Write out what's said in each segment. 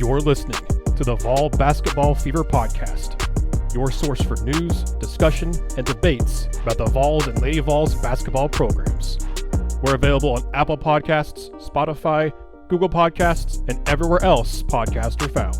You're listening to the Vol Basketball Fever Podcast, your source for news, discussion, and debates about the Vols and Lady Vols basketball programs. We're available on Apple Podcasts, Spotify, Google Podcasts, and everywhere else podcasts are found.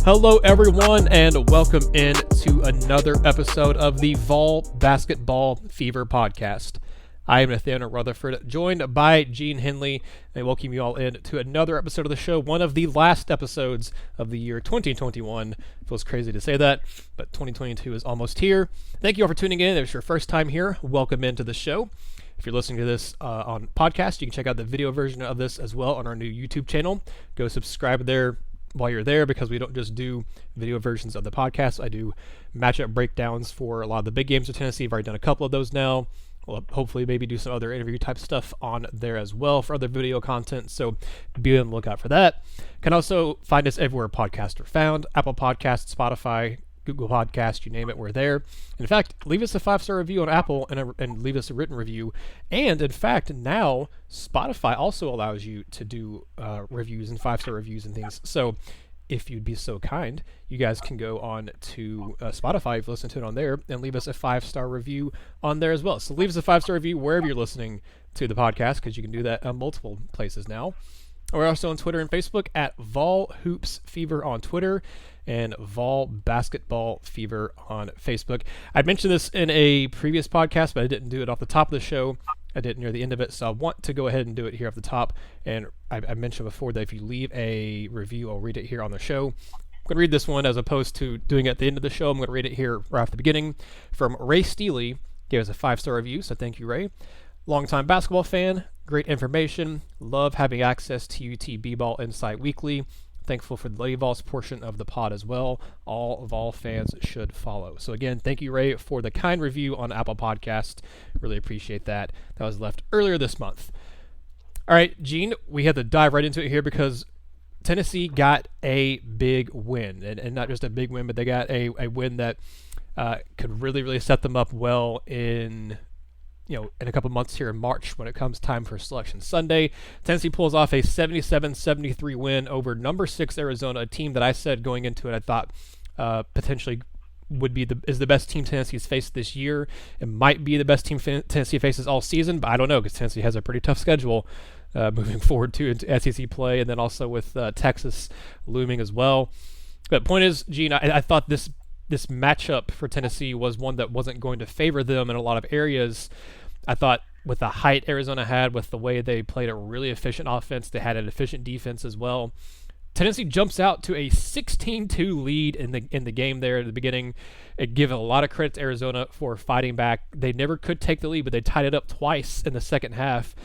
Hello, everyone, and welcome in to another episode of the Vol Basketball Fever Podcast. I am Nathanael Rutherford, joined by Gene Henley, and I welcome you all in to another episode of the show, one of the last episodes of the year 2021. Feels crazy to say that, but 2022 is almost here. Thank you all for tuning in. If it's your first time here, welcome into the show. If you're listening to this on podcast, you can check out the video version of this as well on our new YouTube channel. Go subscribe there while you're there, because we don't just do video versions of the podcast. I do matchup breakdowns for a lot of the big games of Tennessee. I've already done a couple of those now. We'll hopefully maybe do some other interview type stuff on there as well for other video content, so be on the lookout for that. Can also find us everywhere podcasts are found: Apple Podcasts, Spotify, Google Podcasts, you name it, we're there. In fact, leave us a 5-star review on Apple and leave us a written review. And in fact, now Spotify also allows you to do reviews and 5-star reviews and things. So if you'd be so kind, you guys can go on to Spotify, if you listen to it on there, and leave us a 5-star review on there as well. So leave us a 5-star review wherever you're listening to the podcast, because you can do that on multiple places now. We're also on Twitter and Facebook at Vol Hoops Fever on Twitter and Vol Basketball Fever on Facebook. I mentioned this in a previous podcast, but I didn't do it off the top of the show. I did it near the end of it, so I want to go ahead and do it here off the top. And I mentioned before that if you leave a review, I'll read it here on the show. I'm going to read this one as opposed to doing it at the end of the show. I'm going to read it here right off the beginning. From Ray Steely, gave us a 5-star review, so thank you, Ray. Longtime basketball fan, great information, love having access to UT B-Ball Insight Weekly. Thankful for the Lady Vols portion of the pod as well. All Vol fans should follow. So again, thank you, Ray, for the kind review on Apple Podcast. Really appreciate that. That was left earlier this month. All right, Gene, we had to dive right into it here because Tennessee got a big win. And not just a big win, but they got a win that could really set them up well in a couple months here in March when it comes time for Selection Sunday. Tennessee pulls off a 77-73 win over number 6 Arizona, a team that I said going into it I thought potentially is the best team Tennessee's faced this year. It might be the best team Tennessee faces all season, but I don't know, because Tennessee has a pretty tough schedule moving forward to into SEC play, and then also with Texas looming as well. But point is, Gene, I thought this matchup for Tennessee was one that wasn't going to favor them in a lot of areas. I thought with the height Arizona had, with the way they played a really efficient offense, they had an efficient defense as well. Tennessee jumps out to a 16-2 lead in the game there at the beginning. It gives a lot of credit to Arizona for fighting back. They never could take the lead, but they tied it up twice in the second half.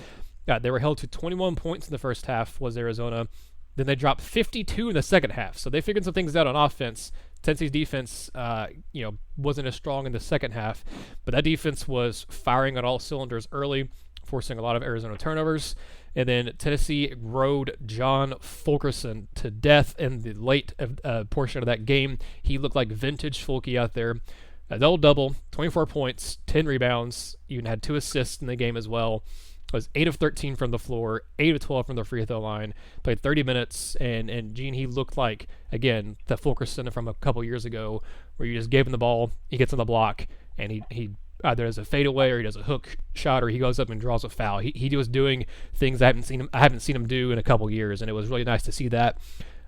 They were held to 21 points in the first half, was Arizona. Then they dropped 52 in the second half. So they figured some things out on offense. Tennessee's defense, wasn't as strong in the second half, but that defense was firing on all cylinders early, forcing a lot of Arizona turnovers. And then Tennessee rode John Fulkerson to death in the late portion of that game. He looked like vintage Fulky out there. A double-double, 24 points, 10 rebounds, even had 2 assists in the game as well. Was 8 of 13 from the floor, 8 of 12 from the free throw line, played 30 minutes, and Gene, he looked like, again, the Fulkerson from a couple years ago, where you just gave him the ball, he gets on the block, and he either does a fadeaway or he does a hook shot or he goes up and draws a foul. He was doing things I haven't seen him do in a couple years, and it was really nice to see that.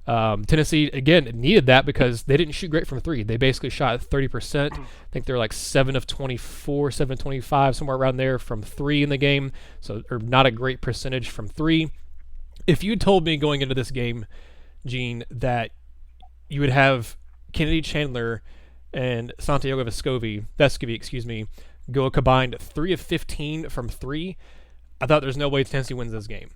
Tennessee, again, needed that because they didn't shoot great from 3. They basically shot 30%. I think they're like 7 of 24, 7 of 25, somewhere around there from 3 in the game. So not a great percentage from 3. If you told me going into this game, Gene, that you would have Kennedy Chandler and Santiago Vescovi, go a combined 3 of 15 from 3, I thought there's no way Tennessee wins this game.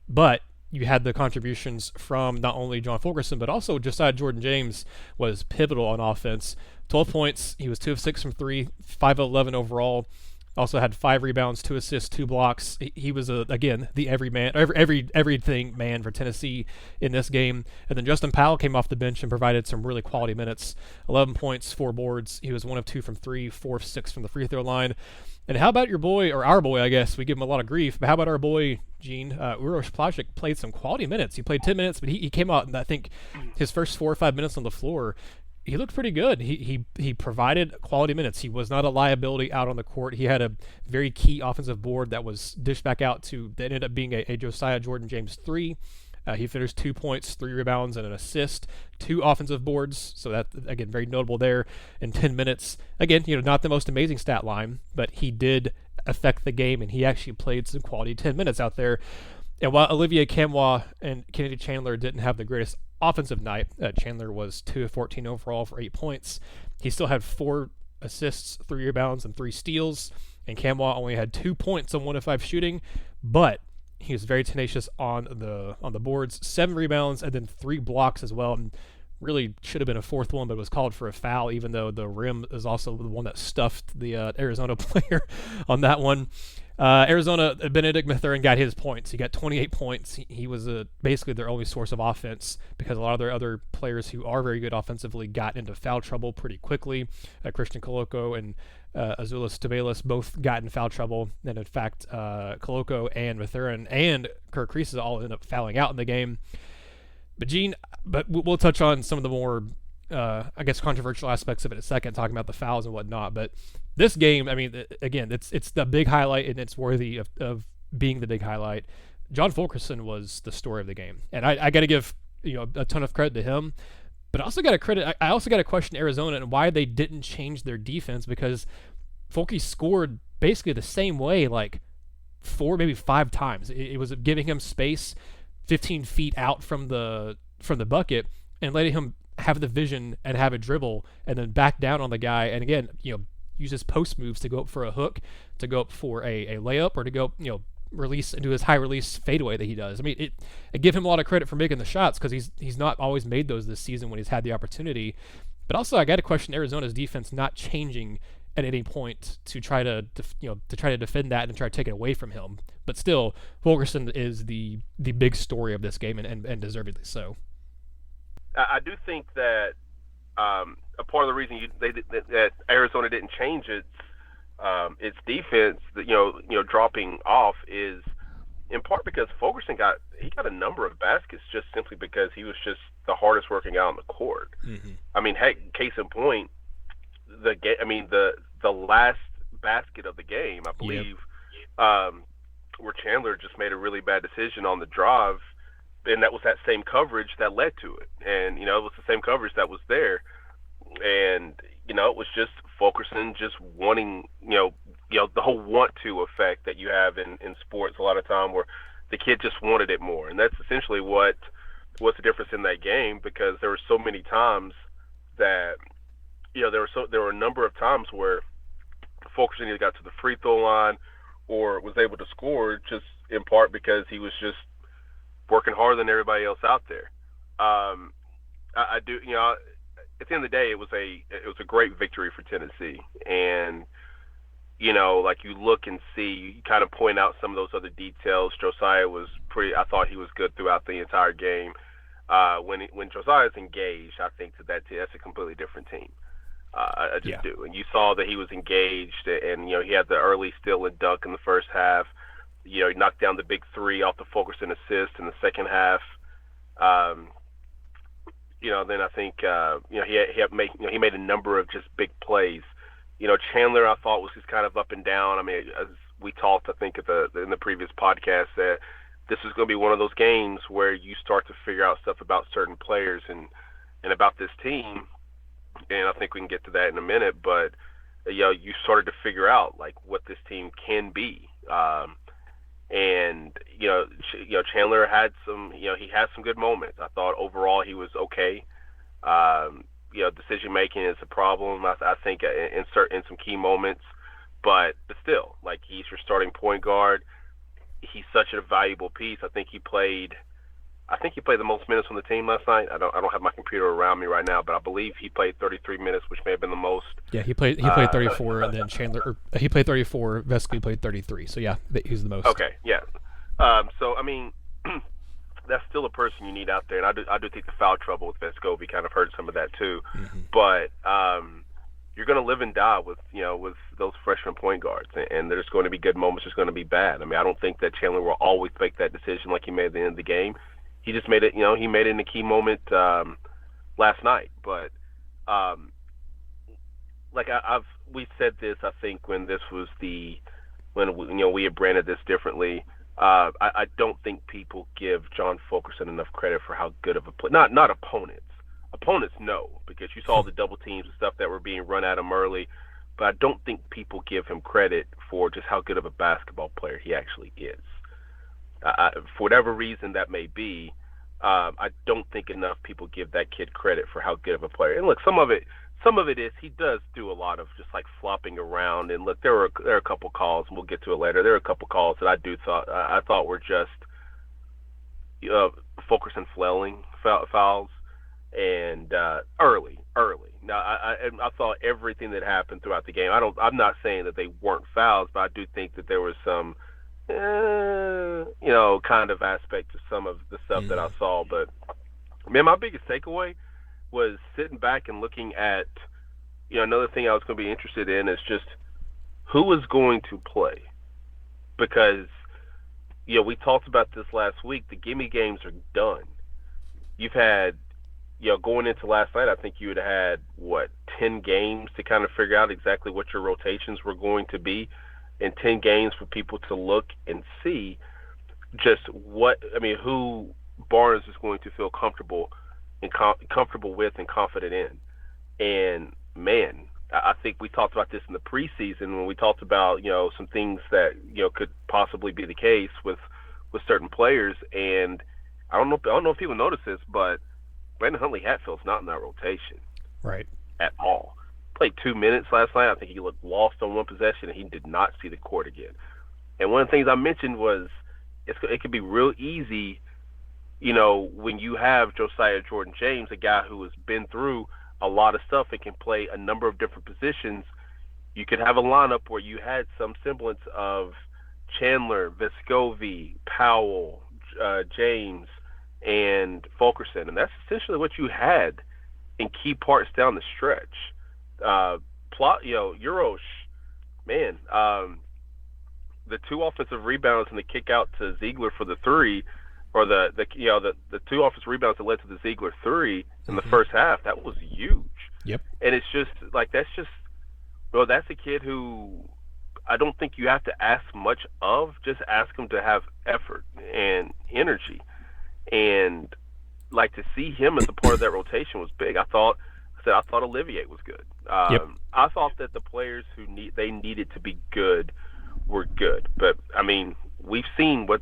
But you had the contributions from not only John Fulkerson, but also Josiah Jordan-James was pivotal on offense. 12 points. He was 2 of 6 from 3, 5 of 11 overall. Also had 5 rebounds, 2 assists, 2 blocks. He was again the everything man for Tennessee in this game. And then Justin Powell came off the bench and provided some really quality minutes. 11 points, 4 boards. He was 1 of 2 from 3, 4 of 6 from the free throw line. And how about your boy, or our boy, I guess? We give him a lot of grief. But how about our boy, Gene? Uroš Plašić played some quality minutes. He played 10 minutes, but he came out, and I think his first 4 or 5 minutes on the floor, he looked pretty good. He provided quality minutes. He was not a liability out on the court. He had a very key offensive board that was dished back out to, that ended up being a Josiah Jordan-James 3. He finished 2 points, 3 rebounds, and an assist, 2 offensive boards. So that, again, very notable there in 10 minutes. Again, not the most amazing stat line, but he did affect the game, and he actually played some quality 10 minutes out there. And while Olivier Camois and Kennedy Chandler didn't have the greatest offensive night, Chandler was 2 of 14 overall for 8 points. He still had 4 assists, 3 rebounds, and 3 steals. And Camois only had 2 points on 1 of 5 shooting, but he was very tenacious on the boards. 7 rebounds and then 3 blocks as well. And really should have been a 4th one, but was called for a foul, even though the rim is also the one that stuffed the Arizona player on that one. Arizona, Benedict Mathurin got his points. He got 28 points. He was basically their only source of offense, because a lot of their other players who are very good offensively got into foul trouble pretty quickly. Christian Koloko and Azuolas Tubelis both got in foul trouble. And in fact, Koloko and Mathurin and Kerr Kriisa all ended up fouling out in the game. But Gene, we'll touch on some of the more, I guess, controversial aspects of it in a second, talking about the fouls and whatnot. But this game, I mean, again, it's the big highlight, and it's worthy of being the big highlight. John Fulkerson was the story of the game, and I got to give a ton of credit to him. But I also got to question Arizona and why they didn't change their defense, because Fulky scored basically the same way, like 4, maybe 5 times. It was giving him space 15 feet out from the bucket and letting him have the vision and have a dribble and then back down on the guy. And again, use his post moves to go up for a hook, to go up for a layup, or to go, release into his high release fadeaway that he does. I mean, I give him a lot of credit for making the shots, because he's not always made those this season when he's had the opportunity. But also, I got to question Arizona's defense not changing at any point to try to defend that and try to take it away from him. But still, Fulkerson is the big story of this game, and deservedly so. I do think that a part of the reason that Arizona didn't change its defense, dropping off, is in part because Fulkerson got a number of baskets just simply because he was just the hardest working guy on the court. Mm-hmm. I mean, heck, case in point, the last basket of the game, I believe, where Chandler just made a really bad decision on the drive, and that was that same coverage that led to it. And, it was the same coverage that was there. And, it was just Fulkerson just wanting, the whole want-to effect that you have in sports a lot of time, where the kid just wanted it more. And that's essentially what's the difference in that game, because there were so many times that, there were a number of times where Fulkerson either got to the free throw line or was able to score, just in part because he was just working harder than everybody else out there. I do, at the end of the day, it was a great victory for Tennessee. And, like you look and see, you kind of point out some of those other details. Josiah was I thought he was good throughout the entire game. When Josiah's engaged, I think that's a completely different team. I just do. And you saw that he was engaged, and, he had the early steal and dunk in the first half. He knocked down the big 3 off the Fulkerson assist in the second half. Then I think, he made a number of just big plays. Chandler, I thought, was just kind of up and down. I mean, as we talked, I think, in the previous podcast, that this is going to be one of those games where you start to figure out stuff about certain players and about this team. And I think we can get to that in a minute, but you started to figure out like what this team can be. And Chandler had some, he had some good moments. I thought overall he was okay. Decision making is a problem, I think, in some key moments, but still, like, he's your starting point guard. He's such a valuable piece. I think he played I think he played the most minutes on the team last night. I don't have my computer around me right now, but I believe he played 33 minutes, which may have been the most. Yeah, he played 34, and then he played 34. Vesco played 33. So yeah, he's the most. Okay, yeah. So I mean, that's still a person you need out there, and I do think the foul trouble with Vescovi kind of hurt some of that too. Mm-hmm. But you're going to live and die with those freshman point guards, and there's going to be good moments, there's going to be bad. I mean, I don't think that Chandler will always make that decision like he made at the end of the game. He just made it, he made it in a key moment last night. But we said this, I think, when we had branded this differently. I don't think people give John Fulkerson enough credit for how good of a play. Not opponents. Opponents, no, because you saw the double teams and stuff that were being run at him early. But I don't think people give him credit for just how good of a basketball player he actually is. For whatever reason that may be, I don't think enough people give that kid credit for how good of a player. And look, some of it is he does do a lot of just like flopping around. And look, there are a couple calls, and we'll get to it later. There are a couple calls that I thought were just Fulkerson flailing fouls, and early. Now I thought everything that happened throughout the game. I'm not saying that they weren't fouls, but I do think that there was some kind of aspect to some of the stuff that I saw. But man, my biggest takeaway was sitting back and looking at, another thing I was going to be interested in is just who is going to play. Because, we talked about this last week. The gimme games are done. You've had, going into last night, I think you had 10 games to kind of figure out exactly what your rotations were going to be, and 10 games for people to look and see just who Barnes is going to feel comfortable with and confident in. And man, I think we talked about this in the preseason when we talked about some things that could possibly be the case with certain players. And I don't know if people notice this, but Brandon Huntley-Hatfield's not in that rotation, right, at all. Played 2 minutes last night. I think he looked lost on one possession, and he did not see the court again. And one of the things I mentioned was it could be real easy, when you have Josiah Jordan-James, a guy who has been through a lot of stuff and can play a number of different positions. You could have a lineup where you had some semblance of Chandler, Vescovi, Powell, James, and Fulkerson, and that's essentially what you had in key parts down the stretch. Urosh, man, the 2 offensive rebounds and the kick out to Ziegler for the 3, or the 2 offensive rebounds that led to the Ziegler 3 in the first half, that was huge. Yep. And it's just like that's a kid who I don't think you have to ask much of. Just ask him to have effort and energy. And like to see him as a part of that rotation was big. I thought Olivier was good. Yep. I thought that the players who needed to be good were good. But I mean, we've seen what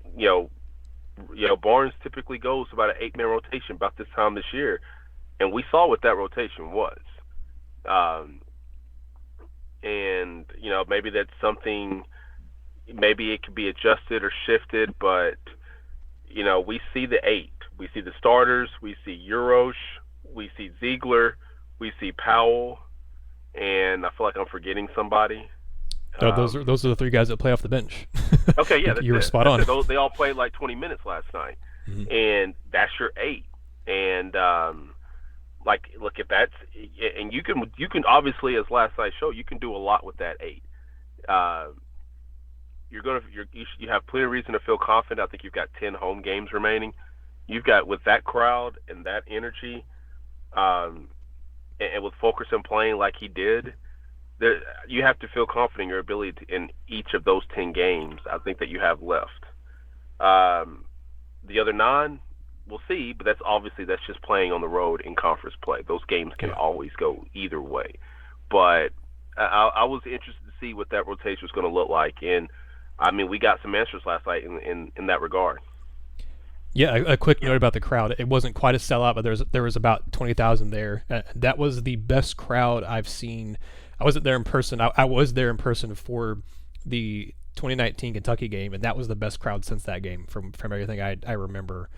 Barnes typically goes about an 8-man rotation about this time this year, and we saw what that rotation was. And maybe that's something. Maybe it could be adjusted or shifted, but. We see the 8. We see the starters. We see Urosh. We see Ziegler. We see Powell. And I feel like I'm forgetting somebody. Those are the 3 guys that play off the bench. Okay, yeah. You were spot on. They all played like 20 minutes last night. Mm-hmm. And that's your 8. And, look, if that's – and you can obviously, as last night showed, you can do a lot with that 8. You have plenty of reason to feel confident. I think you've got 10 home games remaining. You've got, with that crowd and that energy, and with Fulkerson playing like he did, you have to feel confident in your ability in each of those 10 games, I think, that you have left. The other 9, we'll see, but that's just playing on the road in conference play. Those games can always go either way. But I was interested to see what that rotation was going to look like, and I mean, we got some answers last night in that regard. Yeah, a quick note about the crowd. It wasn't quite a sellout, but there was about 20,000 there. That was the best crowd I've seen. I wasn't there in person. I was there in person for the 2019 Kentucky game, and that was the best crowd since that game from everything I remember.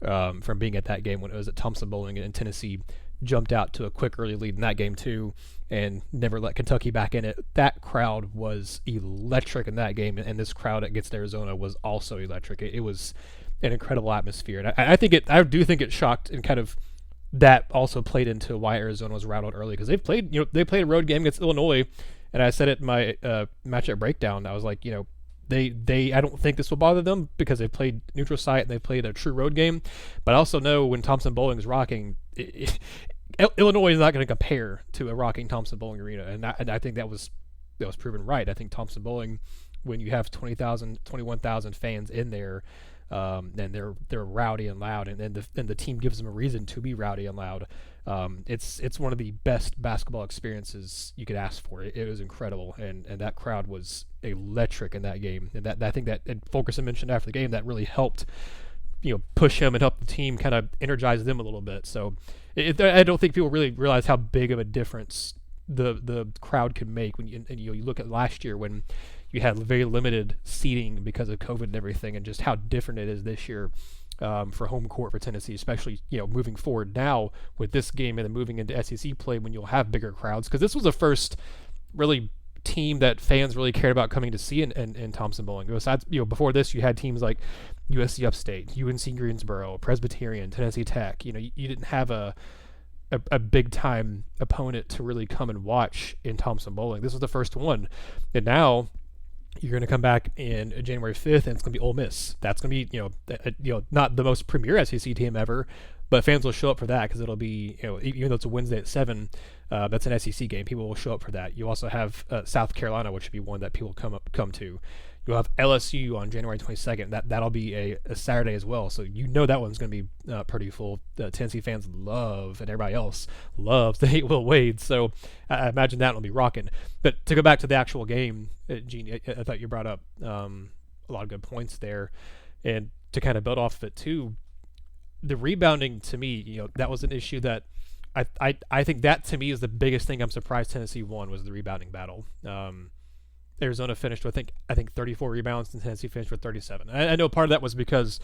from being at that game when it was at Thompson-Boling, and Tennessee jumped out to a quick early lead in that game too, and never let Kentucky back in it. That crowd was electric in that game, and this crowd against Arizona was also electric. It was an incredible atmosphere, and I do think it shocked, and kind of that also played into why Arizona was rattled early, because they played a road game against Illinois, and I said it in my matchup breakdown. I was like, they I don't think this will bother them because they played neutral site and they played a true road game, but I also know when Thompson-Boling is rocking, Illinois is not going to compare to a rocking Thompson-Boling arena, and I think that was proven right. I think Thompson-Boling, when you have 20,000, 21,000 fans in there, and they're rowdy and loud, and the team gives them a reason to be rowdy and loud. It's one of the best basketball experiences you could ask for. It was incredible, and that crowd was electric in that game. And that I think that, and Fulkerson mentioned after the game, that really helped push him and help the team kind of energize them a little bit. So I don't think people really realize how big of a difference the crowd can make when you look at last year when you had very limited seating because of COVID and everything, and just how different it is this year for home court for Tennessee, especially moving forward now with this game and then moving into SEC play when you'll have bigger crowds, because this was the first really team that fans really cared about coming to see in Thompson-Boling. Besides, before this, you had teams like USC Upstate, UNC Greensboro, Presbyterian, Tennessee Tech. You didn't have a big time opponent to really come and watch in Thompson-Boling. This was the first one, and now you're going to come back in January 5th, and it's going to be Ole Miss. That's going to be not the most premier SEC team ever, but fans will show up for that because it'll be even though it's a Wednesday at 7, that's an SEC game. People will show up for that. You also have South Carolina, which should be one that people come to. You'll have LSU on January 22nd. That'll be a Saturday as well. So that one's going to be pretty full. Tennessee fans love, and everybody else loves, the hate Will Wade. So I imagine that will be rocking. But to go back to the actual game, Gene, I thought you brought up a lot of good points there. And to kind of build off of it too, the rebounding to me, that was an issue that I think that to me is the biggest thing I'm surprised Tennessee won, was the rebounding battle. Arizona finished with I think 34 rebounds, and Tennessee finished with 37. I know part of that was because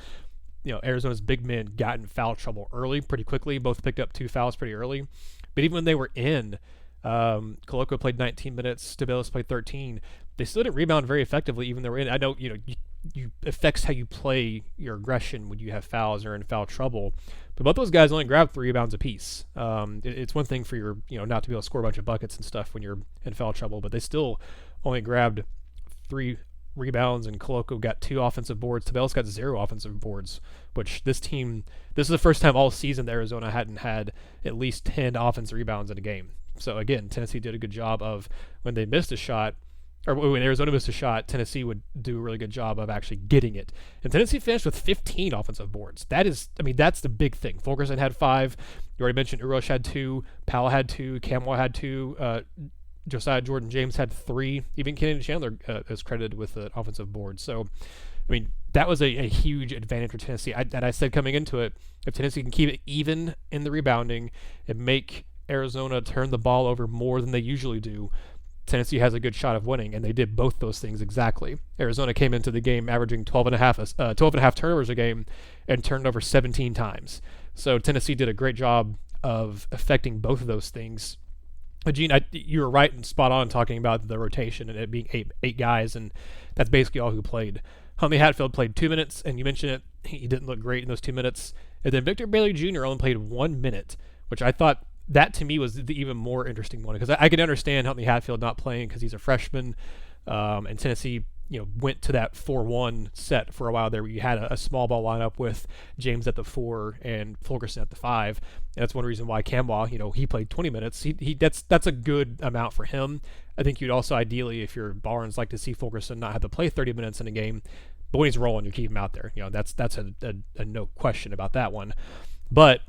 Arizona's big men got in foul trouble early, pretty quickly. Both picked up 2 fouls pretty early. But even when they were in, Koloko played 19 minutes, Stabilis played 13. They still didn't rebound very effectively, even though they were in. I know you affects how you play your aggression when you have fouls or in foul trouble. But both those guys only grabbed 3 rebounds apiece. It's one thing for your not to be able to score a bunch of buckets and stuff when you're in foul trouble, but they still only grabbed 3 rebounds, and Koloko got 2 offensive boards. Stabilis got 0 offensive boards, which this is the first time all season that Arizona hadn't had at least 10 offensive rebounds in a game. So again, Tennessee did a good job of, when they missed a shot, or when Arizona missed a shot, Tennessee would do a really good job of actually getting it. And Tennessee finished with 15 offensive boards. That's the big thing. Fulkerson had 5. You already mentioned Urosh had 2. Powell had 2. Camwell had 2. Josiah Jordan James had 3. Even Kennedy Chandler is credited with an offensive board. So, that was a huge advantage for Tennessee. I said coming into it, if Tennessee can keep it even in the rebounding and make Arizona turn the ball over more than they usually do, Tennessee has a good shot of winning, and they did both those things exactly. Arizona came into the game averaging 12 and a half turnovers a game and turned over 17 times. So Tennessee did a great job of affecting both of those things. But Gene, you were right and spot on talking about the rotation and it being eight guys, and that's basically all who played. Huntley-Hatfield played 2 minutes, and you mentioned it, he didn't look great in those 2 minutes. And then Victor Bailey Jr. only played 1 minute, which I thought, that to me was the even more interesting one, because I could understand Huntley-Hatfield not playing because he's a freshman, and Tennessee went to that 4-1 set for a while there, where you had a small ball lineup with James at the 4 and Fulkerson at the 5. And that's one reason why Camwell, he played 20 minutes. That's a good amount for him. I think you'd also ideally, if you're Barnes, like to see Fulkerson not have to play 30 minutes in a game, but when he's rolling, you keep him out there. That's a no question about that one. But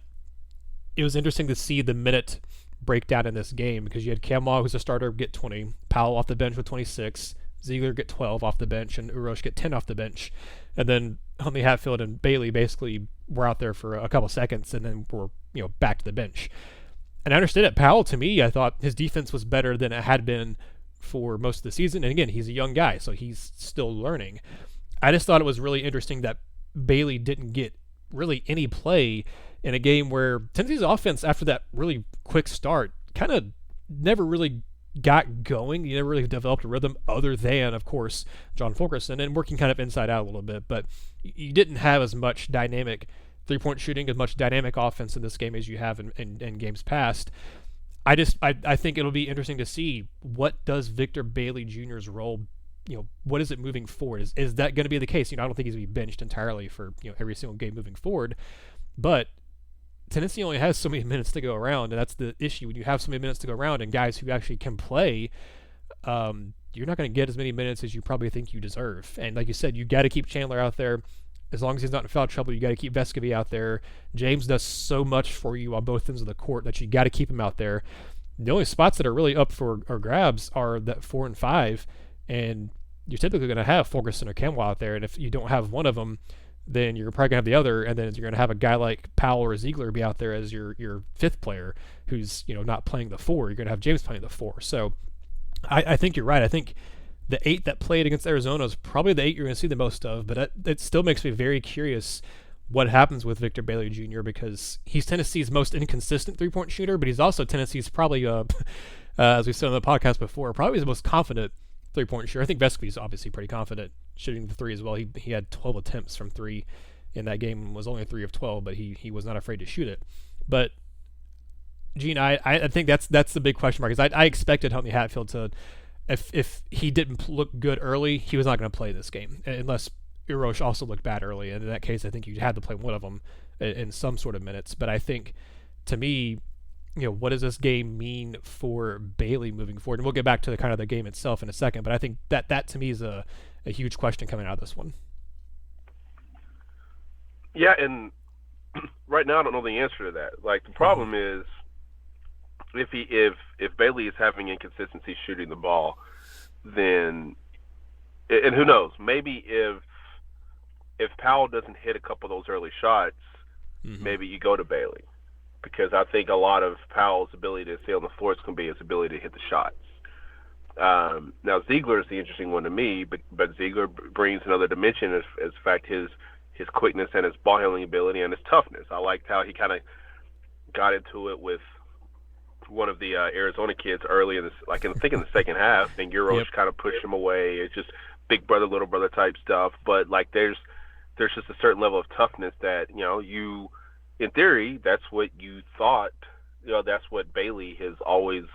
it was interesting to see the minute breakdown in this game, because you had Camwell, who's a starter, get 20, Powell off the bench with 26, Ziegler get 12 off the bench, and Urosh get 10 off the bench. And then Huntley-Hatfield and Bailey basically were out there for a couple seconds and then were back to the bench. And I understood it. Powell, to me, I thought his defense was better than it had been for most of the season. And again, he's a young guy, so he's still learning. I just thought it was really interesting that Bailey didn't get really any play in a game where Tennessee's offense, after that really quick start, kind of never really got going. You never really developed a rhythm other than, of course, John Fulkerson and working kind of inside out a little bit. But you didn't have as much dynamic three-point shooting, as much dynamic offense in this game as you have in games past. I think it'll be interesting to see what does Victor Bailey Jr.'s role, what is it moving forward? Is that going to be the case? I don't think he's going to be benched entirely for every single game moving forward, but Tennessee only has so many minutes to go around, and that's the issue. When you have so many minutes to go around and guys who actually can play, you're not going to get as many minutes as you probably think you deserve. And like you said, you got to keep Chandler out there. As long as he's not in foul trouble, you got to keep Vescovy out there. James does so much for you on both ends of the court that you got to keep him out there. The only spots that are really up for grabs are that 4 and 5, and you're typically going to have Fulkerson or Kenwell out there. And if you don't have one of them, then you're probably going to have the other, and then you're going to have a guy like Powell or Ziegler be out there as your fifth player who's not playing the 4. You're going to have James playing the 4. So I think you're right. I think the 8 that played against Arizona is probably the 8 you're going to see the most of, but it still makes me very curious what happens with Victor Bailey Jr. because he's Tennessee's most inconsistent three-point shooter, but he's also Tennessee's probably, as we said on the podcast before, probably his most confident three-point shooter. I think Vescovy's obviously pretty confident shooting the 3 as well. He had 12 attempts from 3 in that game, was only 3 of 12, but he was not afraid to shoot it. But Gene, I think that's the big question mark. Is I expected Huntley-Hatfield to, if he didn't look good early, he was not going to play this game unless Erosh also looked bad early. And in that case, I think you had to play one of them in some sort of minutes. But I think, to me, what does this game mean for Bailey moving forward? And we'll get back to the game itself in a second. But I think that to me is a huge question coming out of this one. Yeah, and right now I don't know the answer to that. Like, the problem is if Bailey is having inconsistency shooting the ball, then, and who knows, maybe if Powell doesn't hit a couple of those early shots, maybe you go to Bailey, because I think a lot of Powell's ability to stay on the floor is going to be his ability to hit the shots. Now Ziegler is the interesting one to me, but Ziegler brings another dimension as the fact his quickness and his ball handling ability and his toughness. I liked how he kind of got into it with one of the Arizona kids early in this, I think in the second half, and Erosh kind of pushed him away. It's just big brother, little brother type stuff. But like there's just a certain level of toughness that you, in theory, that's what you thought. That's what Bailey has always,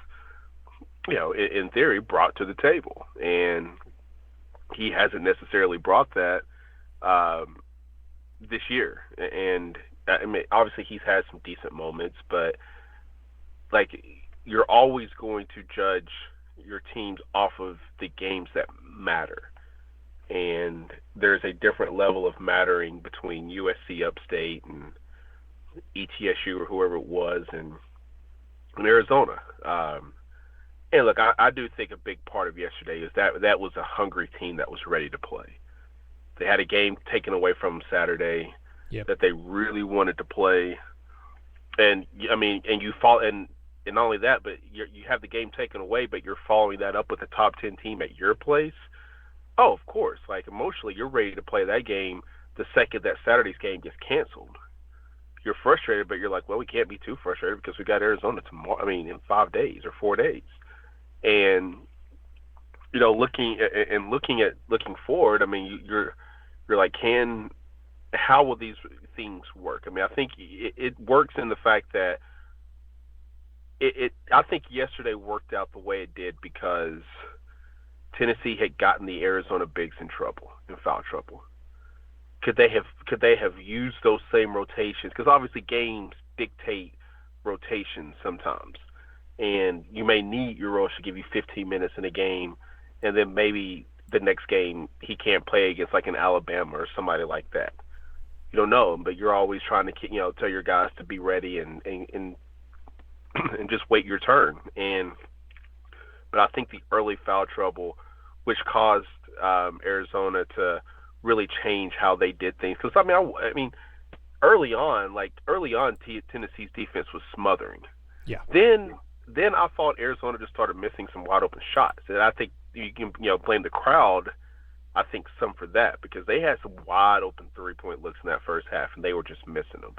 in theory, brought to the table, and he hasn't necessarily brought that this year. And I mean, obviously he's had some decent moments, but like, you're always going to judge your teams off of the games that matter. And there's a different level of mattering between USC Upstate and ETSU or whoever it was in Arizona. And look, I do think a big part of yesterday is that was a hungry team that was ready to play. They had a game taken away from them Saturday that they really wanted to play. And I mean, and you fall, and not only that, but you have the game taken away, but you're following that up with a top 10 team at your place. Oh, of course. Like, emotionally, you're ready to play that game the second that Saturday's game gets canceled. You're frustrated, but you're like, well, we can't be too frustrated because we got Arizona tomorrow. I mean, in 5 days or 4 days. And looking forward, I mean, you're like, how will these things work? I mean, I think it works in the fact that I think yesterday worked out the way it did because Tennessee had gotten the Arizona bigs in foul trouble. Could they have used those same rotations? Because obviously games dictate rotations sometimes, and you may need Erosh to give you 15 minutes in a game, and then maybe the next game he can't play against like an Alabama or somebody like that. You don't know, but you're always trying to tell your guys to be ready and just wait your turn. But I think the early foul trouble, which caused Arizona to really change how they did things. Because I mean, early on, Tennessee's defense was smothering. Yeah. Then I thought Arizona just started missing some wide open shots, and I think you can blame the crowd I think some for that because they had some wide open 3-point looks in that first half, and they were just missing them.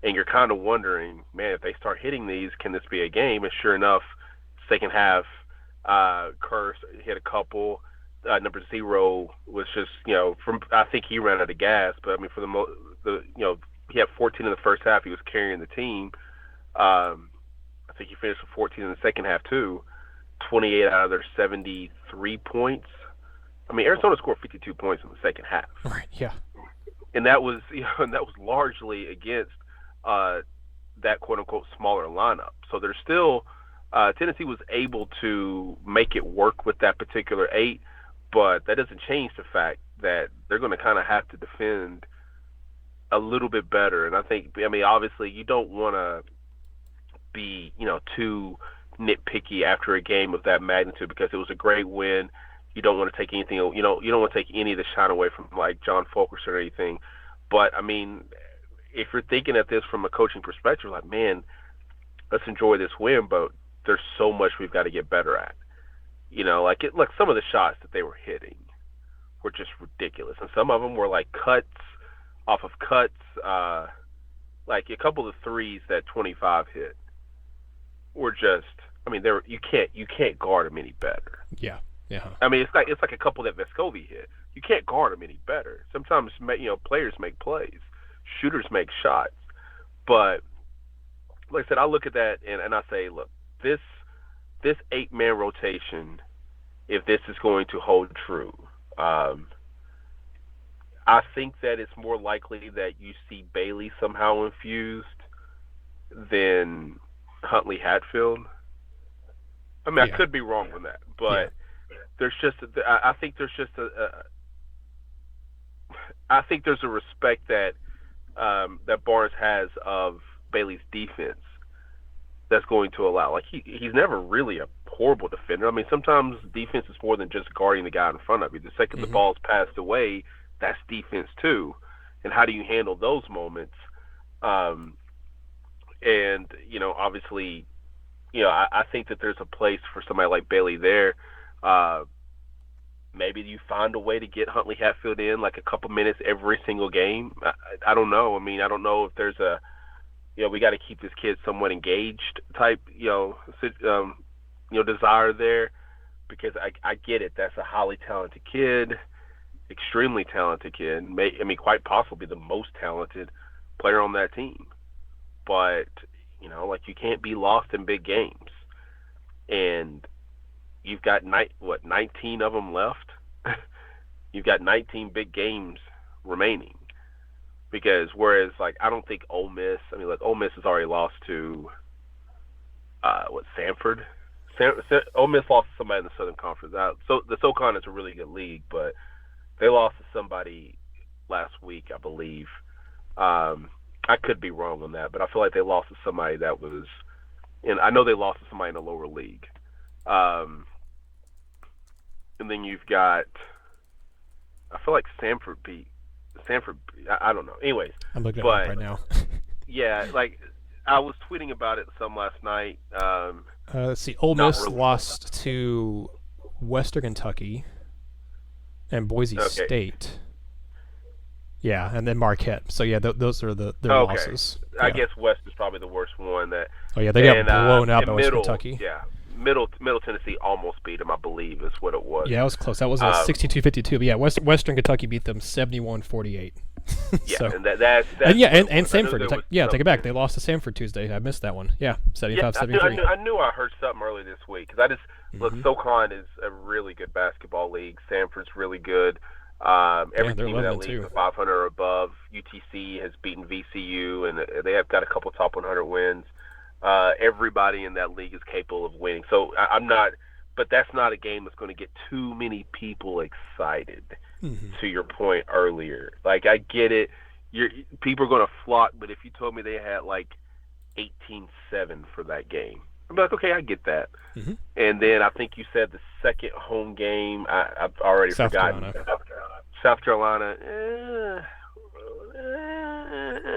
And you're kind of wondering, man, if they start hitting these, can this be a game? And sure enough, second half, Kerr hit a couple. Number 0 was just, I think he ran out of gas, but I mean, he had 14 in the first half. He was carrying the team. I think he finished with 14 in the second half too. 28 out of their 73 points. I mean, Arizona scored 52 points in the second half. Right. Yeah. And that was, largely against that quote unquote smaller lineup. So there's still Tennessee was able to make it work with that particular 8, but that doesn't change the fact that they're going to kind of have to defend a little bit better. And I mean, obviously you don't want to be, too nitpicky after a game of that magnitude because it was a great win. You don't want to take anything, you don't want to take any of the shine away from like John Fulkerson or anything. But I mean, if you're thinking at this from a coaching perspective, like, man, let's enjoy this win, but there's so much we've got to get better at. Like some of the shots that they were hitting were just ridiculous, and some of them were like cuts off of cuts. Like a couple of threes that 25 hit were just, I mean, you can't guard them any better. Yeah. Yeah. I mean, it's like a couple that Vescovi hit. You can't guard them any better. Sometimes players make plays, shooters make shots, but like I said, I look at that and I say, look, this 8-man rotation, if this is going to hold true, I think that it's more likely that you see Bailey somehow infused than Huntley-Hatfield. I mean, I could be wrong on that, but there's just I think there's just I think there's a respect that that Barnes has of Bailey's defense that's going to allow. Like he's never really a horrible defender. I mean, sometimes defense is more than just guarding the guy in front of you. The second the ball's passed away, that's defense too. And how do you handle those moments? And obviously, I think that there's a place for somebody like Bailey there. Maybe you find a way to get Huntley-Hatfield in like a couple minutes every single game. I don't know. I mean, I don't know if there's a, we got to keep this kid somewhat engaged type, desire there, because I get it. That's a highly talented kid, extremely talented kid. Quite possibly the most talented player on that team. But, you can't be lost in big games. And you've got 19 of them left. You've got 19 big games remaining. Because whereas I don't think Ole Miss, Ole Miss has already lost to Samford. Ole Miss lost to somebody in the Southern Conference. So the SoCon is a really good league, but they lost to somebody last week, I believe. I could be wrong on that, but I feel like they lost to somebody that was, and I know they lost to somebody in the lower league. And then you've got, I feel like Samford. I don't know. Anyways, I'm looking at it right now. Yeah, I was tweeting about it some last night. Let's see. Ole Miss lost to Western Kentucky and Boise State. Yeah, and then Marquette. So yeah, those are their losses. I guess West is probably the worst one. They got blown out by Western Kentucky. Yeah. Middle Tennessee almost beat them, I believe, is what it was. Yeah, it was close. That was 62-52. But yeah, Western Kentucky beat them 71-48. Yeah, so, and that's and Samford. Take it back. They lost to Samford Tuesday. I missed that one. Yeah, 75-73. I knew I heard something early this week because I just look. SoCon is a really good basketball league. Samford's really good. Every team in that league is 500 or above. UTC has beaten VCU, and they have got a couple top 100 wins. Everybody in that league is capable of winning. So I'm not, but that's not a game that's going to get too many people excited. To your point earlier, I get it. People are going to flock, but if you told me they had 18-7 for that game, I'm like, okay, I get that. And then I think you said the second home game, I've already forgotten. South Carolina.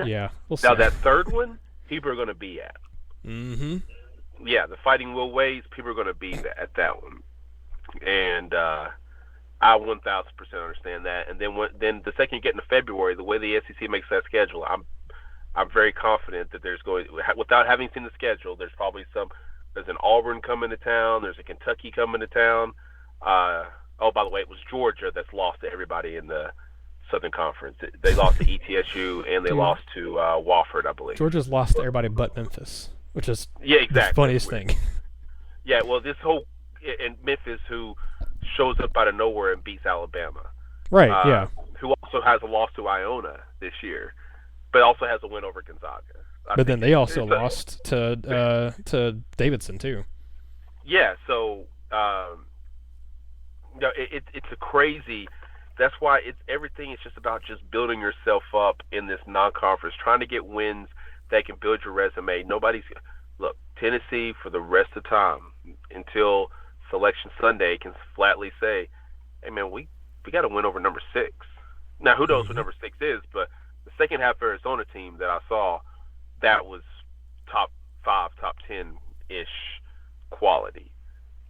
Yeah. We'll see. Now that third one, people are going to be at. Yeah, the Fighting Will Ways, people are going to be at that one. And I 1,000% understand that. And then the second you get into February, the way the SEC makes that schedule, I'm very confident that without having seen the schedule, there's an Auburn coming to town, there's a Kentucky coming to town. Oh, by the way, it was Georgia that's lost to everybody in the Southern Conference. They lost to ETSU and they lost to Wofford, I believe. Georgia's lost to everybody but Memphis, which is exactly the funniest thing. Yeah, well, this whole in Memphis, who shows up out of nowhere and beats Alabama, right? Who also has a loss to Iona this year, but also has a win over Gonzaga. But then they also lost to Davidson too. Yeah, so it's a crazy. That's why everything is just about just building yourself up in this non-conference, trying to get wins that can build your resume. Look, Tennessee for the rest of the time until Selection Sunday can flatly say, hey man, we got to win over number 6. Now who knows what number 6 is, but the second half Arizona team that I saw, that was top 5, top 10-ish quality.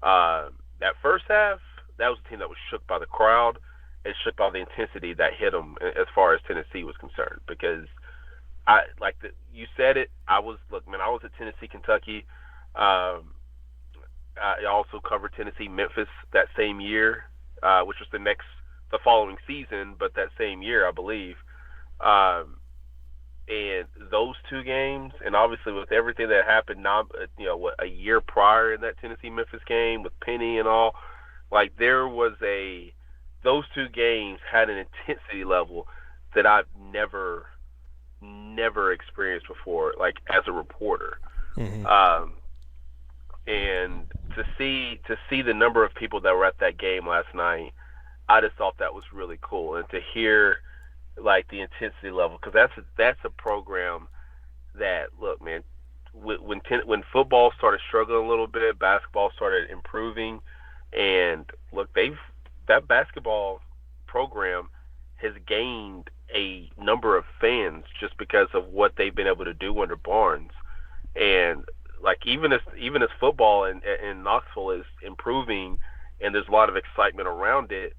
That first half, that was a team that was shook by the crowd and shook by the intensity that hit them as far as Tennessee was concerned. Because you said it, I was at Tennessee, Kentucky. I also covered Tennessee, Memphis that same year, which was the following season, but that same year, I believe. And those two games, and obviously with everything that happened, a year prior in that Tennessee-Memphis game with Penny and all, those two games had an intensity level that I've never experienced before, as a reporter. Mm-hmm. And to see the number of people that were at that game last night, I just thought that was really cool. And to hear the intensity level, because that's a program that, look, man, when football started struggling a little bit, basketball started improving, and look, that basketball program has gained a number of fans just because of what they've been able to do under Barnes. And even as football in Knoxville is improving and there's a lot of excitement around it,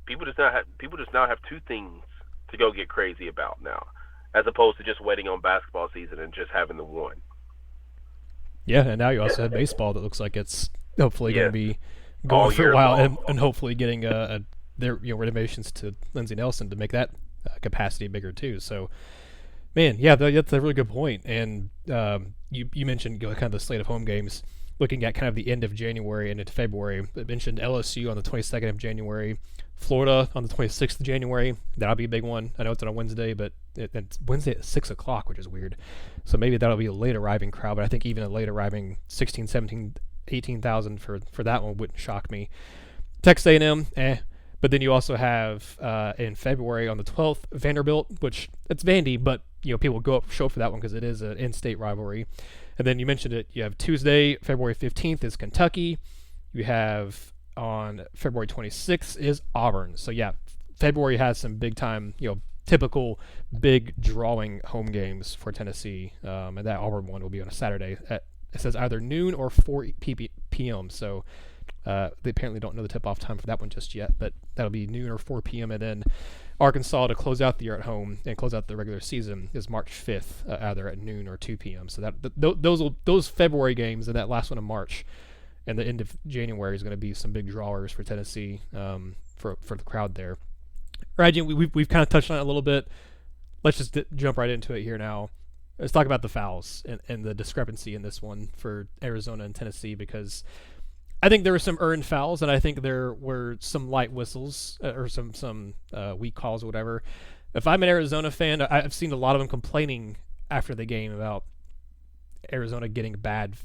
people just now have two things to go get crazy about now, as opposed to just waiting on basketball season and just having the one. Yeah, and now you also have baseball that looks like it's hopefully going to be going for a while, and hopefully getting their renovations to Lindsey Nelson to make that capacity bigger too. So, man, yeah, that's a really good point. And you mentioned kind of the slate of home games. Looking at kind of the end of January and into February, I mentioned LSU on the 22nd of January, Florida on the 26th of January. That'll be a big one. I know it's on a Wednesday, but it's Wednesday at 6 o'clock, which is weird. So maybe that'll be a late arriving crowd, but I think even a late arriving 16, 17, 18,000 for that one wouldn't shock me. Texas A&M, But then you also have in February on the 12th, Vanderbilt, which it's Vandy, but people show up for that one because it is an in-state rivalry. And then you mentioned it. You have Tuesday, February 15th is Kentucky. You have on February 26th is Auburn. So yeah, February has some big time, typical big drawing home games for Tennessee. And that Auburn one will be on a Saturday it says either noon or 4 p.m. So they apparently don't know the tip-off time for that one just yet, but that'll be noon or 4 p.m. And then Arkansas to close out the year at home and close out the regular season is March 5th, either at noon or 2 p.m. So those February games and that last one in March and the end of January is going to be some big drawers for Tennessee for the crowd there. All right, Jim, we've kind of touched on it a little bit. Let's just jump right into it here now. Let's talk about the fouls and the discrepancy in this one for Arizona and Tennessee, because I think there were some earned fouls, and I think there were some light whistles or some weak calls or whatever. If I'm an Arizona fan, I've seen a lot of them complaining after the game about Arizona getting bad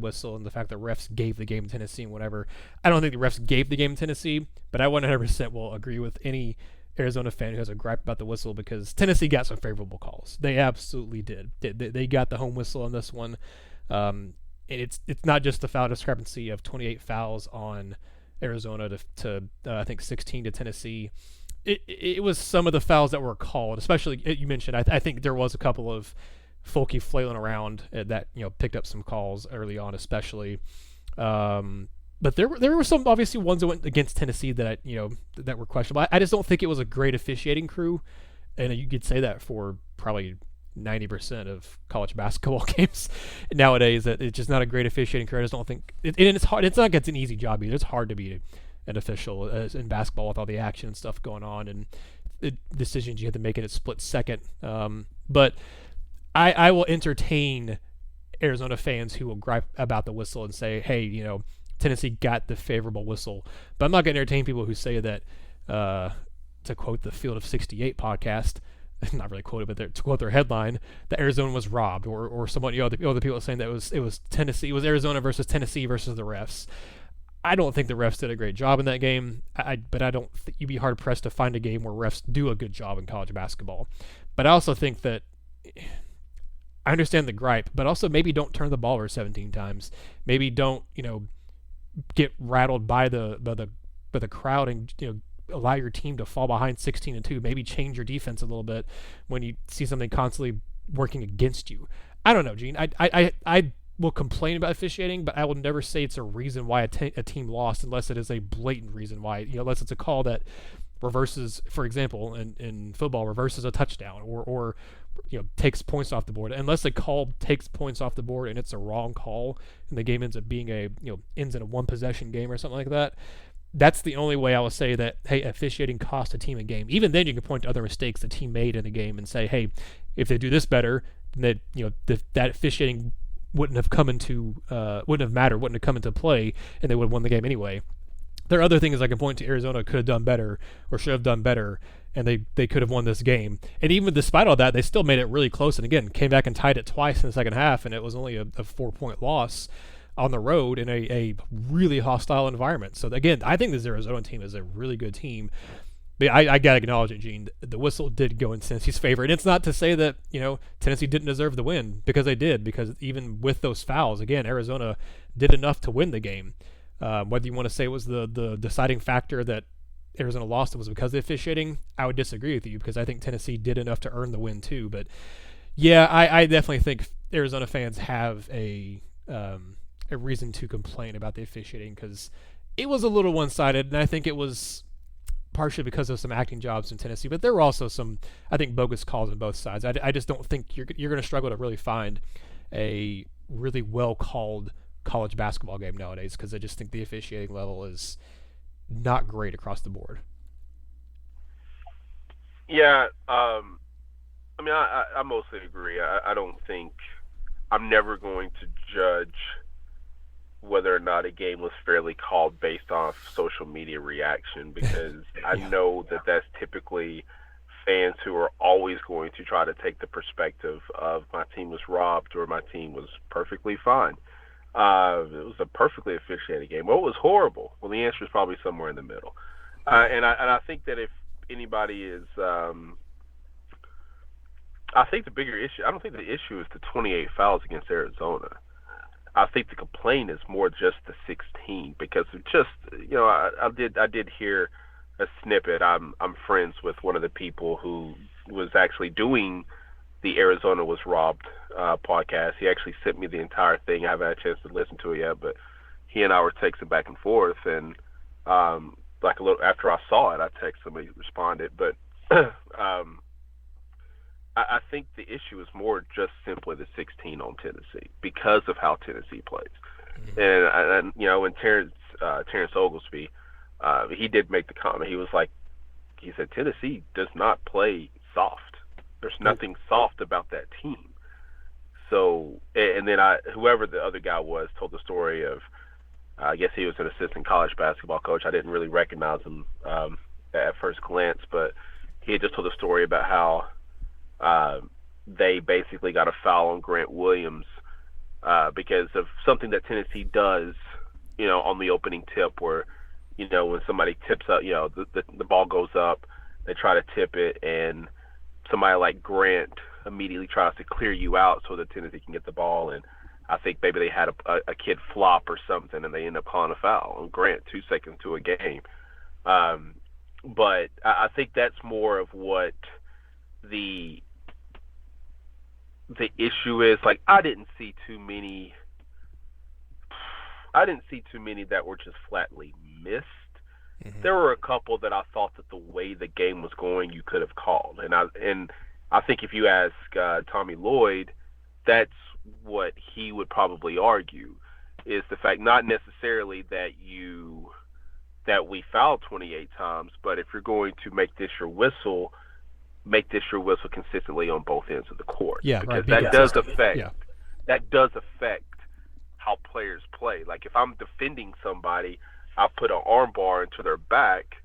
whistle and the fact that refs gave the game to Tennessee and whatever. I don't think the refs gave the game to Tennessee, but I 100% will agree with any Arizona fan who has a gripe about the whistle, because Tennessee got some favorable calls. They absolutely did. They got the home whistle on this one. And it's not just the foul discrepancy of 28 fouls on Arizona to I think 16 to Tennessee. It was some of the fouls that were called, especially you mentioned. I think there was a couple of Fulky flailing around that picked up some calls early on, especially. But there were some obviously ones that went against Tennessee that that were questionable. I just don't think it was a great officiating crew, and you could say that for probably 90% of college basketball games nowadays. That it's just not a great officiating crew. I just don't think it's hard. It's not like it's an easy job either. It's hard to be an official in basketball with all the action and stuff going on and the decisions you have to make in a split second. But I will entertain Arizona fans who will gripe about the whistle and say, hey, Tennessee got the favorable whistle. But I'm not going to entertain people who say that, to quote the Field of 68 podcast, not really quoted, but to quote their headline, that Arizona was robbed, or someone, the other people saying that it was Tennessee, it was Arizona versus Tennessee versus the refs. I don't think the refs did a great job in that game, but I don't think you'd be hard pressed to find a game where refs do a good job in college basketball. But I also think that I understand the gripe, but also maybe don't turn the ball over 17 times. Maybe don't get rattled by the crowd and allow your team to fall behind 16-2. Maybe change your defense a little bit when you see something constantly working against you. I don't know, Gene. I will complain about officiating, but I will never say it's a reason why a team lost unless it is a blatant reason why. Unless it's a call that reverses, for example, in football, reverses a touchdown or takes points off the board. Unless a call takes points off the board and it's a wrong call and the game ends up being ends in a one possession game or something like that. That's the only way I will say that, hey, officiating cost a team a game. Even then, you can point to other mistakes the team made in the game and say, hey, if they do this better, then that officiating wouldn't have come into play, and they would have won the game anyway. There are other things I can point to Arizona could have done better or should have done better, and they could have won this game. And even despite all that, they still made it really close. And again, came back and tied it twice in the second half, and it was only a 4-point loss on the road in a really hostile environment. So again, I think this Arizona team is a really good team. But I got to acknowledge it, Gene. The whistle did go in Tennessee's favor. And it's not to say that, Tennessee didn't deserve the win, because they did. Because even with those fouls, again, Arizona did enough to win the game. Whether you want to say it was the deciding factor that Arizona lost, it was because of the officiating, I would disagree with you, because I think Tennessee did enough to earn the win too. But yeah, I definitely think Arizona fans have a reason to complain about the officiating, because it was a little one-sided, and I think it was partially because of some acting jobs in Tennessee, but there were also some, I think, bogus calls on both sides. I just don't think you're going to struggle to really find a really well-called college basketball game nowadays, because I just think the officiating level is not great across the board. Yeah, I mostly agree. I don't think I'm never going to judge whether or not a game was fairly called based off social media reaction, because I know that that's typically fans who are always going to try to take the perspective of my team was robbed or my team was perfectly fine. It was a perfectly officiated game. Well, it was horrible. Well, the answer is probably somewhere in the middle. And I think that if anybody is, I think the bigger issue, I don't think the issue is the 28 fouls against Arizona. I think the complaint is more just the 16, because of just, I did hear a snippet. I'm friends with one of the people who was actually doing the Arizona Was Robbed podcast. He actually sent me the entire thing. I haven't had a chance to listen to it yet, but he and I were texting back and forth, and like a little after I saw it, I texted him, he responded. But I think the issue is more just simply the 16 on Tennessee, because of how Tennessee plays. And when Terrence Oglesby, he did make the comment. He said Tennessee does not play soft. There's nothing soft about that team. So, and then whoever the other guy was told the story of, I guess he was an assistant college basketball coach. I didn't really recognize him at first glance, but he had just told a story about how they basically got a foul on Grant Williams because of something that Tennessee does, on the opening tip, where, when somebody tips up, the ball goes up, they try to tip it, and somebody like Grant immediately tries to clear you out so that Tennessee can get the ball. And I think maybe they had a kid flop or something, and they end up calling a foul on Grant 2 seconds to a game. But I think that's more of what the issue is. Like, I didn't see too many. I didn't see too many that were just flatly missed. Mm-hmm. There were a couple that I thought that the way the game was going, you could have called, and I think if you ask Tommy Lloyd, that's what he would probably argue, is the fact not necessarily that we fouled 28 times, but if you're going to make this your whistle consistently on both ends of the court. Yeah, because right. that does affect how players play. Like if I'm defending somebody, I put an arm bar into their back,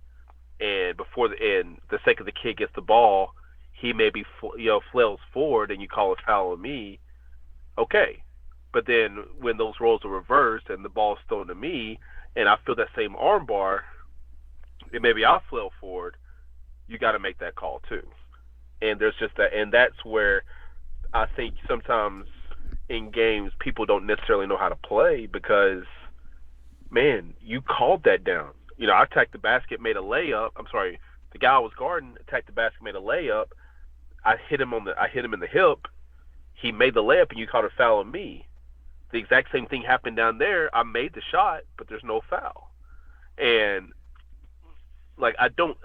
and the second the kid gets the ball, he maybe flails forward, and you call a foul on me. Okay, but then when those roles are reversed and the ball's thrown to me, and I feel that same arm bar, and maybe I'll flail forward, you got to make that call too. And there's just that, and that's where I think sometimes in games people don't necessarily know how to play because, man, you called that down. I attacked the basket, made a layup. I'm sorry, the guy I was guarding attacked the basket, made a layup. I hit him in the hip. He made the layup, and you called a foul on me. The exact same thing happened down there. I made the shot, but there's no foul. And I don't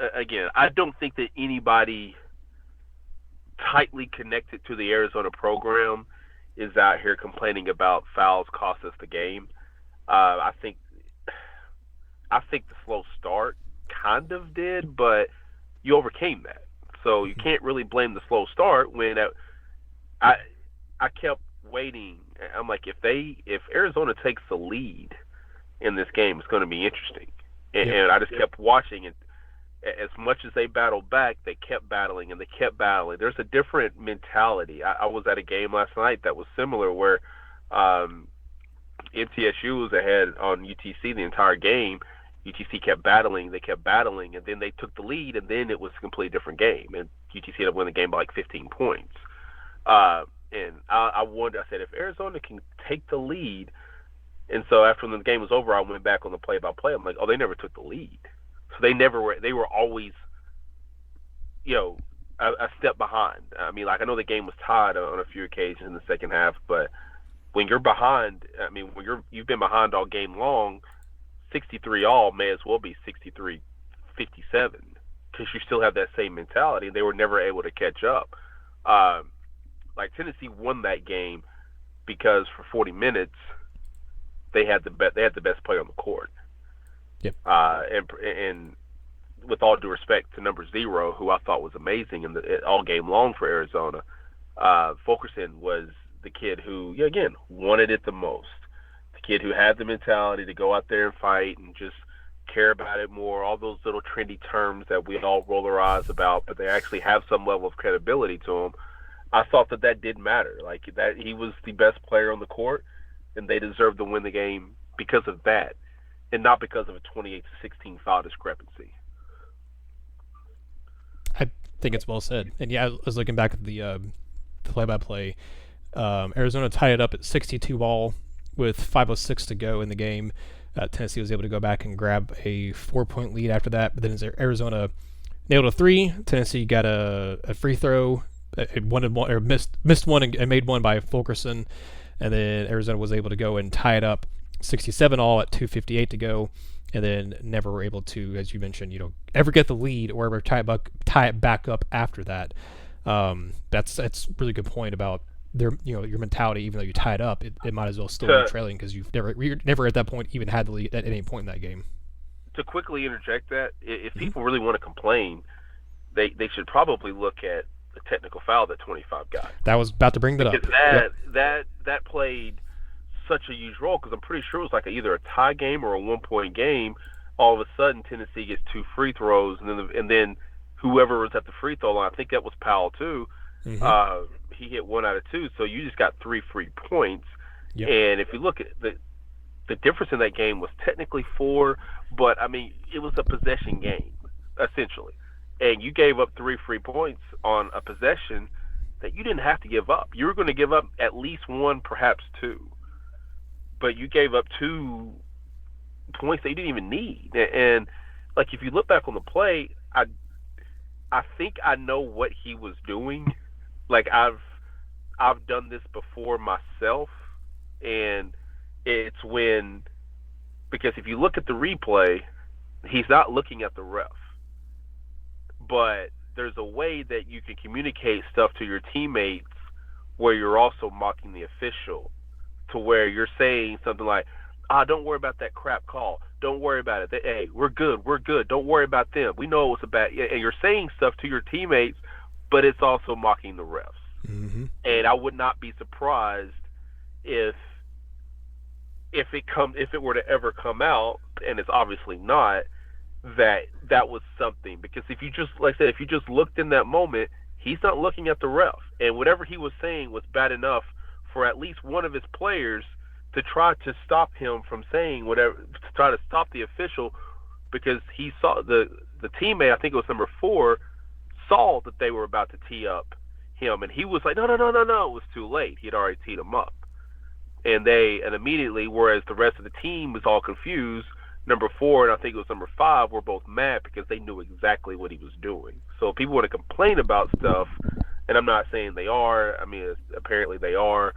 think that anybody tightly connected to the Arizona program is out here complaining about fouls cost us the game. I think the slow start kind of did, but you overcame that. So you can't really blame the slow start when I kept waiting. I'm like, if Arizona takes the lead in this game, it's going to be interesting. And I just kept watching, and as much as they battled back, they kept battling and they kept battling. There's a different mentality. I was at a game last night that was similar where MTSU was ahead on UTC the entire game. UTC kept battling, and then they took the lead, and then it was a completely different game, and UTC ended up winning the game by like 15 points. And I wondered, I said, if Arizona can take the lead, and so after the game was over, I went back on the play-by-play. I'm like, oh, they never took the lead. So they were always, a step behind. I mean, I know the game was tied on a few occasions in the second half, but when you're behind, when you've been behind all game long, 63 all may as well be 63-57 because you still have that same mentality, and they were never able to catch up. Tennessee won that game because for 40 minutes they had the best player on the court. Yep. And with all due respect to number 0, who I thought was amazing all game long for Arizona, Fulkerson was the kid who, again, wanted it the most. The kid who had the mentality to go out there and fight and just care about it more, all those little trendy terms that we all roll our eyes about, but they actually have some level of credibility to them. I thought that did matter. That he was the best player on the court, and they deserved to win the game because of that, and not because of a 28-16 foul discrepancy. I think it's well said. And yeah, I was looking back at the play-by-play. Arizona tied it up at 62 all with 5:06 to go in the game. Tennessee was able to go back and grab a 4-point lead after that, but then Arizona nailed a 3. Tennessee got a free throw. It missed one and made one by Fulkerson, and then Arizona was able to go and tie it up 67 all at 2:58 to go, and then never were able to, as you mentioned, ever get the lead or ever tie it back up after that. That's a really good point about your mentality. Even though you tie it up, it might as well still be trailing because you're never at that point even had the lead at any point in that game. To quickly interject that, if people really want to complain, they should probably look at the technical foul that 25 got. That was about to bring that because up. That played such a huge role because I'm pretty sure it was either a tie game or a 1-point game. All of a sudden, Tennessee gets 2 free throws, and then whoever was at the free throw line, I think that was Powell too. Mm-hmm. He hit 1 out of 2, so you just got 3 free points. Yep. And if you look at the difference in that game was technically 4, but it was a possession game essentially. And you gave up 3 free points on a possession that you didn't have to give up. You were going to give up at least 1, perhaps 2. But you gave up 2 points that you didn't even need. And if you look back on the play, I think I know what he was doing. I've done this before myself, and it's when Because if you look at the replay, he's not looking at the ref. But there's a way that you can communicate stuff to your teammates where you're also mocking the official, to where you're saying something like, don't worry about that crap call. Don't worry about it. Hey, we're good. Don't worry about them. We know it was a bad. And you're saying stuff to your teammates, but it's also mocking the refs. Mm-hmm. And I would not be surprised if it were to ever come out, and it's obviously not, that was something. Because if you just looked in that moment, he's not looking at the ref, and whatever he was saying was bad enough for at least one of his players to try to stop him from saying whatever, to try to stop the official, because he saw the teammate, I think it was number 4, saw that they were about to tee up him, and he was like, no, it was too late. He had already teed him up. And immediately, whereas the rest of the team was all confused, number 4 and I think it was number 5 were both mad because they knew exactly what he was doing. So if people want to complain about stuff, and I'm not saying they are, I mean, apparently they are,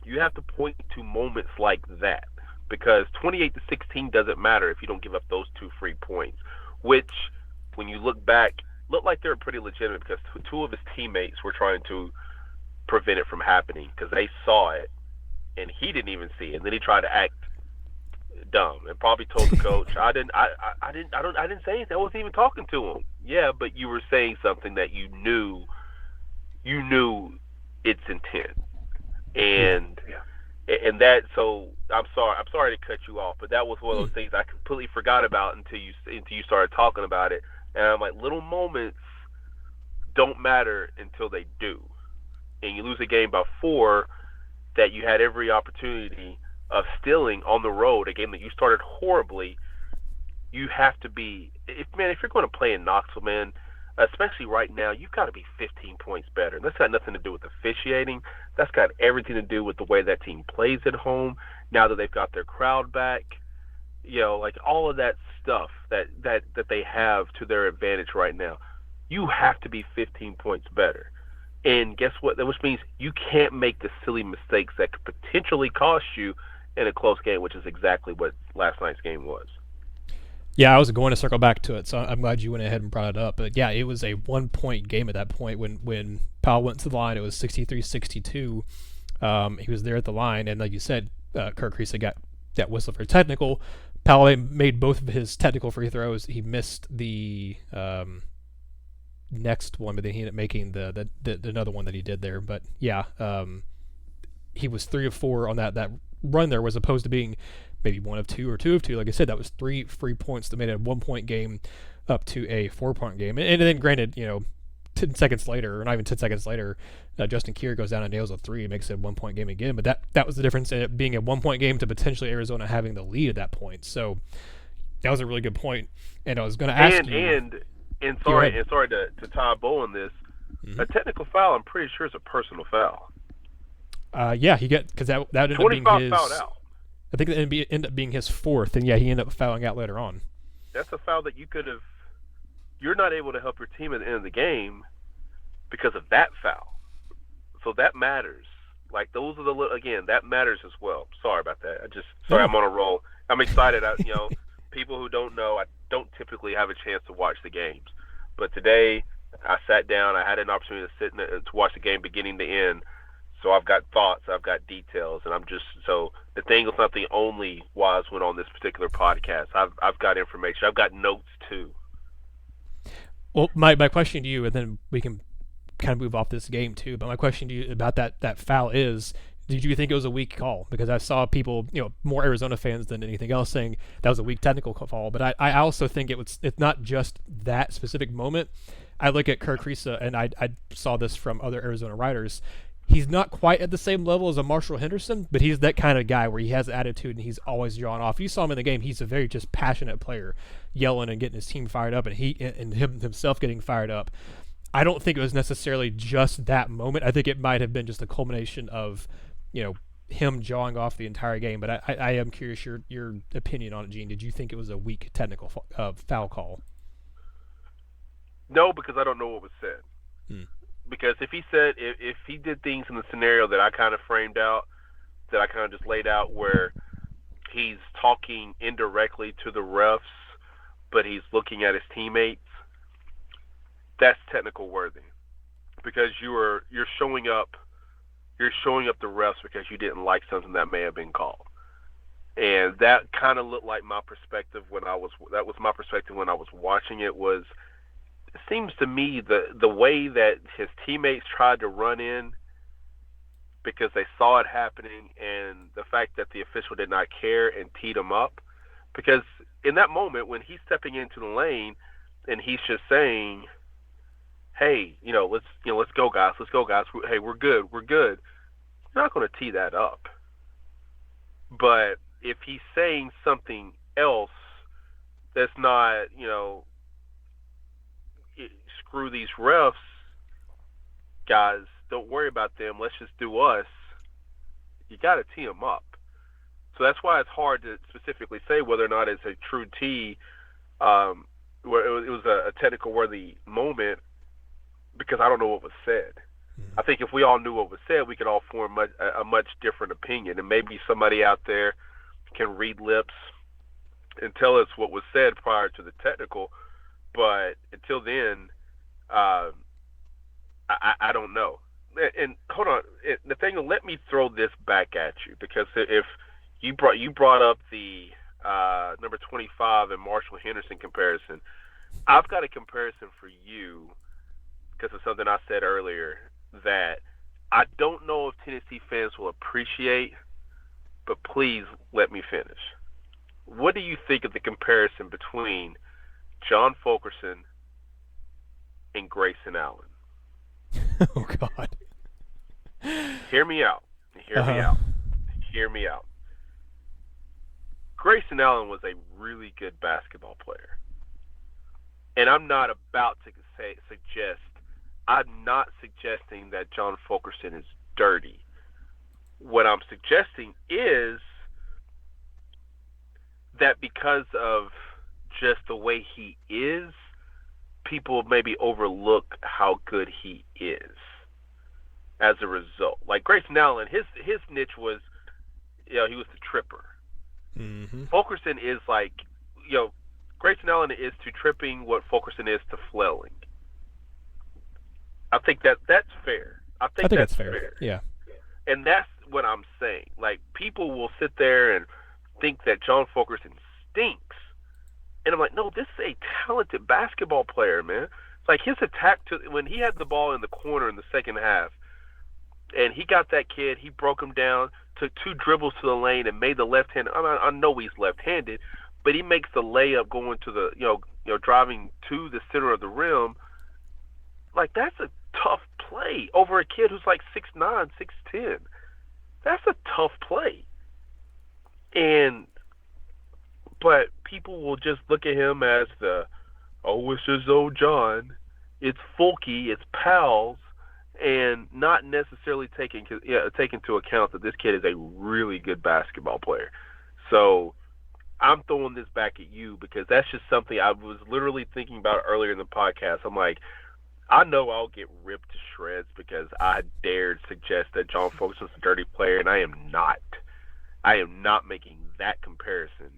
you have to point to moments like that, because 28-16 doesn't matter if you don't give up those 2 free points, which, when you look back, looked like they were pretty legitimate, because 2 of his teammates were trying to prevent it from happening because they saw it and he didn't even see it, and then he tried to act dumb and probably told the coach, I didn't say anything. I wasn't even talking to him. Yeah, but you were saying something that you knew its intent. And that, so I'm sorry to cut you off, but that was one of those things I completely forgot about until you started talking about it. And I'm like, little moments don't matter until they do. And you lose a game by 4 that you had every opportunity of stealing on the road, a game that you started horribly. You have to be, if you're going to play in Knoxville, man, especially right now, you've got to be 15 points better. And that's got nothing to do with officiating. That's got everything to do with the way that team plays at home, now that they've got their crowd back. You know, like all of that stuff that they have to their advantage right now. You have to be 15 points better. And guess what? Which means you can't make the silly mistakes that could potentially cost you in a close game, which is exactly what last night's game was. Yeah, I was going to circle back to it, so I'm glad you went ahead and brought it up. But yeah, it was a 1-point game at that point when Powell went to the line. It was 63-62. He was there at the line, and like you said, Kerr Kriisa got that whistle for technical. Powell made both of his technical free throws. He missed the next one, but then he ended up making the another one that he did there. But yeah, he was 3 of 4 on that run there, was opposed to being maybe 1 of 2 or 2 of 2. Like I said, that was 3 free points that made it a 1-point game up to a 4-point game. And then granted, 10 seconds later, or not even 10 seconds later, Justin Keir goes down and nails a 3 and makes it a 1-point game again. But that was the difference in it being a 1-point game to potentially Arizona having the lead at that point. So that was a really good point. And I was going to ask you. And sorry to Thompson-Boling this. Mm-hmm. A technical foul, I'm pretty sure, is a personal foul. Yeah, he got, because that ended up being his. Fouled out. I think that ended up being his 4th, and yeah, he ended up fouling out later on. That's a foul that you could have. You're not able to help your team at the end of the game because of that foul. So that matters. Like, those are again, that matters as well. Sorry about that. I'm on a roll. I'm excited. People who don't know, I don't typically have a chance to watch the games, but today I sat down. I had an opportunity to watch the game beginning to end. So I've got thoughts, I've got details, and the thing is not the only wise one on this particular podcast. I've got information. I've got notes too. Well, my question to you, and then we can kind of move off this game too, but my question to you about that foul is, did you think it was a weak call? Because I saw people, more Arizona fans than anything else, saying that was a weak technical call. But I also think it's not just that specific moment. I look at Kerr Kriisa, and I saw this from other Arizona writers. He's not quite at the same level as a Marshall Henderson, but he's that kind of guy where he has attitude and he's always drawing off. You saw him in the game; he's a very just passionate player, yelling and getting his team fired up, and himself getting fired up. I don't think it was necessarily just that moment. I think it might have been just a culmination of, him jawing off the entire game. But I am curious your opinion on it, Gene. Did you think it was a weak technical foul call? No, because I don't know what was said. Because if he did things in the scenario that I kind of framed out, that I kind of just laid out, where he's talking indirectly to the refs, but he's looking at his teammates, that's technical worthy, because you're showing up the refs because you didn't like something that may have been called. And that kind of looked like my perspective when I was watching it. Was, it seems to me the way that his teammates tried to run in because they saw it happening, and the fact that the official did not care and teed him up, because in that moment when he's stepping into the lane and he's just saying, hey, let's go guys, hey, we're good, you're not going to tee that up. But if he's saying something else that's not, screw these refs, guys, don't worry about them, let's just do us, you got to tee them up. So that's why it's hard to specifically say whether or not it's a true tee, where it was a technical worthy moment, because I don't know what was said. I think if we all knew what was said, we could all form a much different opinion, and maybe somebody out there can read lips and tell us what was said prior to the technical. But until then, I don't know. And hold on, Nathanael, let me throw this back at you, because if you brought up the number 25 and Marshall Henderson comparison, I've got a comparison for you because of something I said earlier that I don't know if Tennessee fans will appreciate, but please let me finish. What do you think of the comparison between John Fulkerson and Grayson Allen? Oh, God. Hear me out. Hear me out. Grayson Allen was a really good basketball player. And I'm not about to I'm not suggesting that John Fulkerson is dirty. What I'm suggesting is that because of just the way he is, people maybe overlook how good he is as a result. Like Grayson Allen, his niche was, he was the tripper. Mm-hmm. Fulkerson is like, Grayson Allen is to tripping what Fulkerson is to flailing. I think that's fair. I think that's fair. Yeah. And that's what I'm saying. Like, people will sit there and think that John Fulkerson stinks. And I'm like, no, this is a talented basketball player, man. It's like his attack when he had the ball in the corner in the second half, and he got that kid, he broke him down, took 2 dribbles to the lane and made the left hand. I know he's left-handed, but he makes the layup going to the, driving to the center of the rim. Like, that's a tough play over a kid who's like 6'9", 6'10". That's a tough play. But people will just look at him as it's just old John. It's Fulky, it's pals, and not necessarily take into account that this kid is a really good basketball player. So I'm throwing this back at you because that's just something I was literally thinking about earlier in the podcast. I'm like, I know I'll get ripped to shreds because I dared suggest that John Fulkerson's a dirty player, and I am not. I am not making that comparison.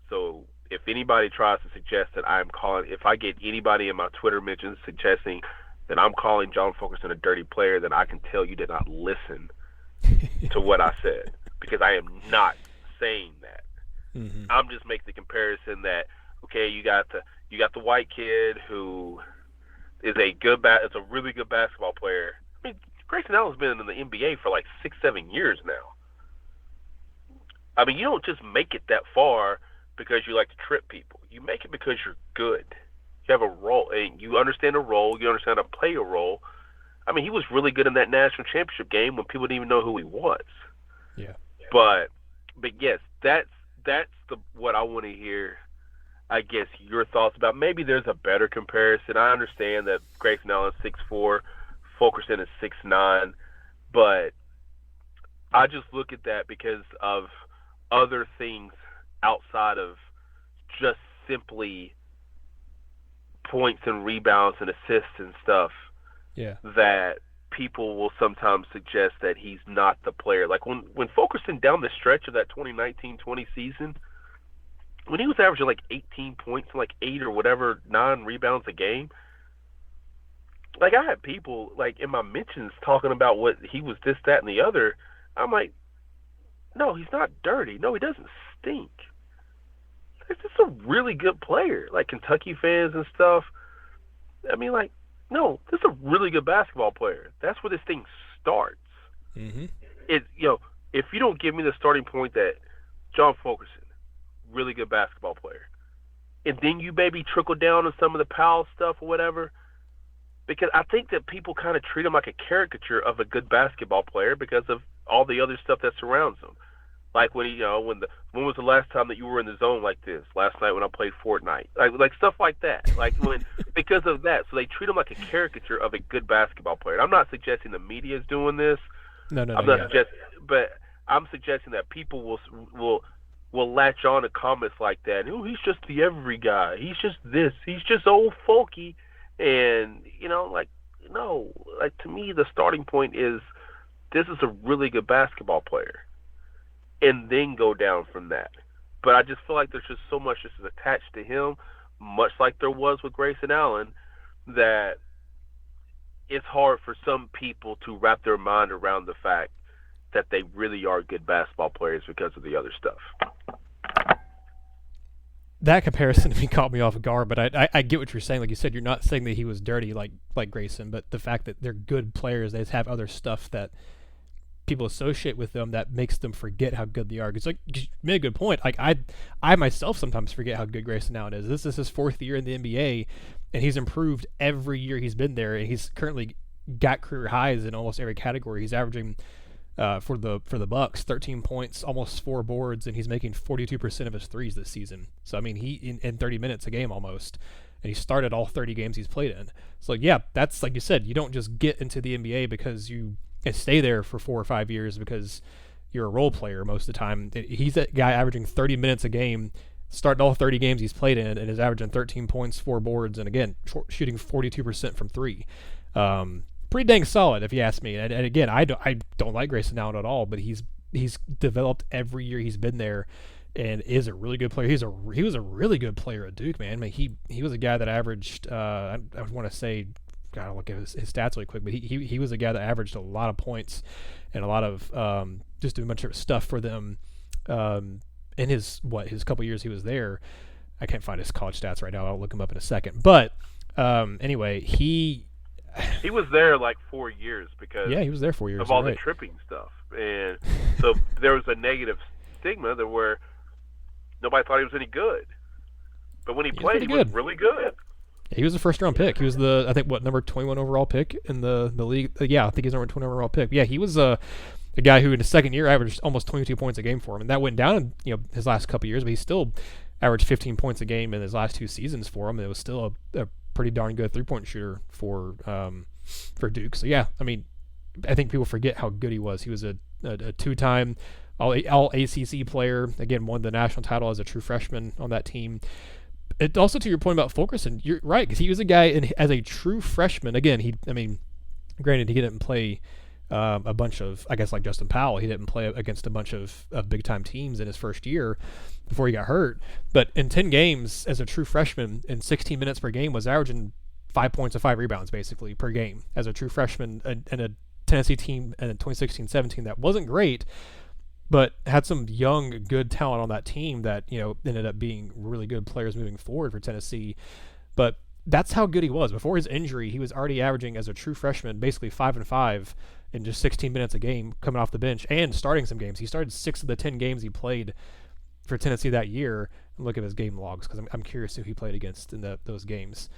So if anybody tries to suggest that if I get anybody in my Twitter mentions suggesting that I'm calling John Fulkerson a dirty player, then I can tell you did not listen to what I said, because I am not saying that. Mm-hmm. I'm just making the comparison that, okay, you got the white kid who is it's a really good basketball player. I mean, Grayson Allen's been in the NBA for like 6-7 years now. I mean, you don't just make it that far because you like to trip people. You make it because you're good. You have a role, and you understand a role. You understand how to play a role. I mean, he was really good in that national championship game when people didn't even know who he was. Yeah. But yes, that's what I want to hear. I guess your thoughts about. Maybe there's a better comparison. I understand that Grayson Allen is 6'4", Fulkerson is 6'9", but I just look at that because of other things outside of just simply points and rebounds and assists and stuff. Yeah. That people will sometimes suggest that he's not the player. Like when Fulkerson down the stretch of that 2019-20 season, when he was averaging like 18 points and like 8 or whatever, 9 rebounds a game, like I had people like in my mentions talking about what he was this, that, and the other. I'm like, no, he's not dirty. No, he doesn't stink. He's just a really good player. Like Kentucky fans and stuff. I mean, like, no, this is a really good basketball player. That's where this thing starts. Mm-hmm. If you don't give me the starting point that John Fulkerson, really good basketball player, and then you maybe trickle down on some of the Powell stuff or whatever, because I think that people kind of treat him like a caricature of a good basketball player because of all the other stuff that surrounds him. Like when when was the last time that you were in the zone like this? Last night when I played Fortnite, like stuff like that. Like because of that, so they treat him like a caricature of a good basketball player. I'm not suggesting the media is doing this. No. I'm not suggesting, but I'm suggesting that people will latch on to comments like that. Oh, he's just the every guy. He's just this. He's just old Fulky, and no, like to me the starting point is this is a really good basketball player. And then go down from that. But I just feel like there's just so much that's attached to him, much like there was with Grayson Allen, that it's hard for some people to wrap their mind around the fact that they really are good basketball players because of the other stuff. That comparison to me caught me off guard, but I get what you're saying. Like you said, you're not saying that he was dirty like Grayson, but the fact that they're good players, they just have other stuff that people associate with them that makes them forget how good they are. Because like you made a good point. Like I myself sometimes forget how good Grayson Allen is. This is his 4th year in the NBA, and he's improved every year he's been there. And he's currently got career highs in almost every category. He's averaging for the Bucks 13 points, almost 4 boards, and he's making 42% of his threes this season. So I mean, he in 30 minutes a game almost. And he started all 30 games he's played in. So yeah, that's like you said. You don't just get into the NBA because you stay there for 4 or 5 years because you're a role player most of the time. He's that guy averaging 30 minutes a game, starting all 30 games he's played in, and is averaging 13 points, 4 boards, and again, shooting 42% from 3. Pretty dang solid, if you ask me. And again, I don't like Grayson Allen at all, but he's developed every year he's been there, and is a really good player. He was a really good player at Duke, man. I mean, he was a guy that averaged I want to say, gotta look at his stats really quick, but he was a guy that averaged a lot of points and a lot of just doing a bunch of stuff for them in his couple years he was there. I can't find his college stats right now. I'll look him up in a second. But anyway, he was there like 4 years because he was there 4 years of all the tripping stuff, and so there was a negative stigma that where nobody thought he was any good. But when he played, he was really good. He was a first-round pick. He was number 21 overall pick in the league. I think he's number 20 overall pick. Yeah, he was a guy who in his second year averaged almost 22 points a game for him, and that went down in his last couple of years. But he still averaged 15 points a game in his last 2 seasons for him. It was still a pretty darn good three-point shooter for Duke. So yeah, I mean, I think people forget how good he was. He was a 2-time all ACC player. Again, won the national title as a true freshman on that team. It also, to your point about Fulkerson, you're right, because he was a guy as a true freshman. Again, granted, he didn't play a bunch of, I guess, like Justin Powell. He didn't play against a bunch of big-time teams in his first year before he got hurt. But in 10 games as a true freshman, in 16 minutes per game, was averaging 5 points and 5 rebounds, basically, per game as a true freshman in a Tennessee team in 2016-17 that wasn't great, but had some young, good talent on that team that, ended up being really good players moving forward for Tennessee. But that's how good he was. Before his injury, he was already averaging as a true freshman basically 5 and 5 in just 16 minutes a game coming off the bench and starting some games. He started 6 of the 10 games he played for Tennessee that year. And look at his game logs because I'm curious who he played against in those games.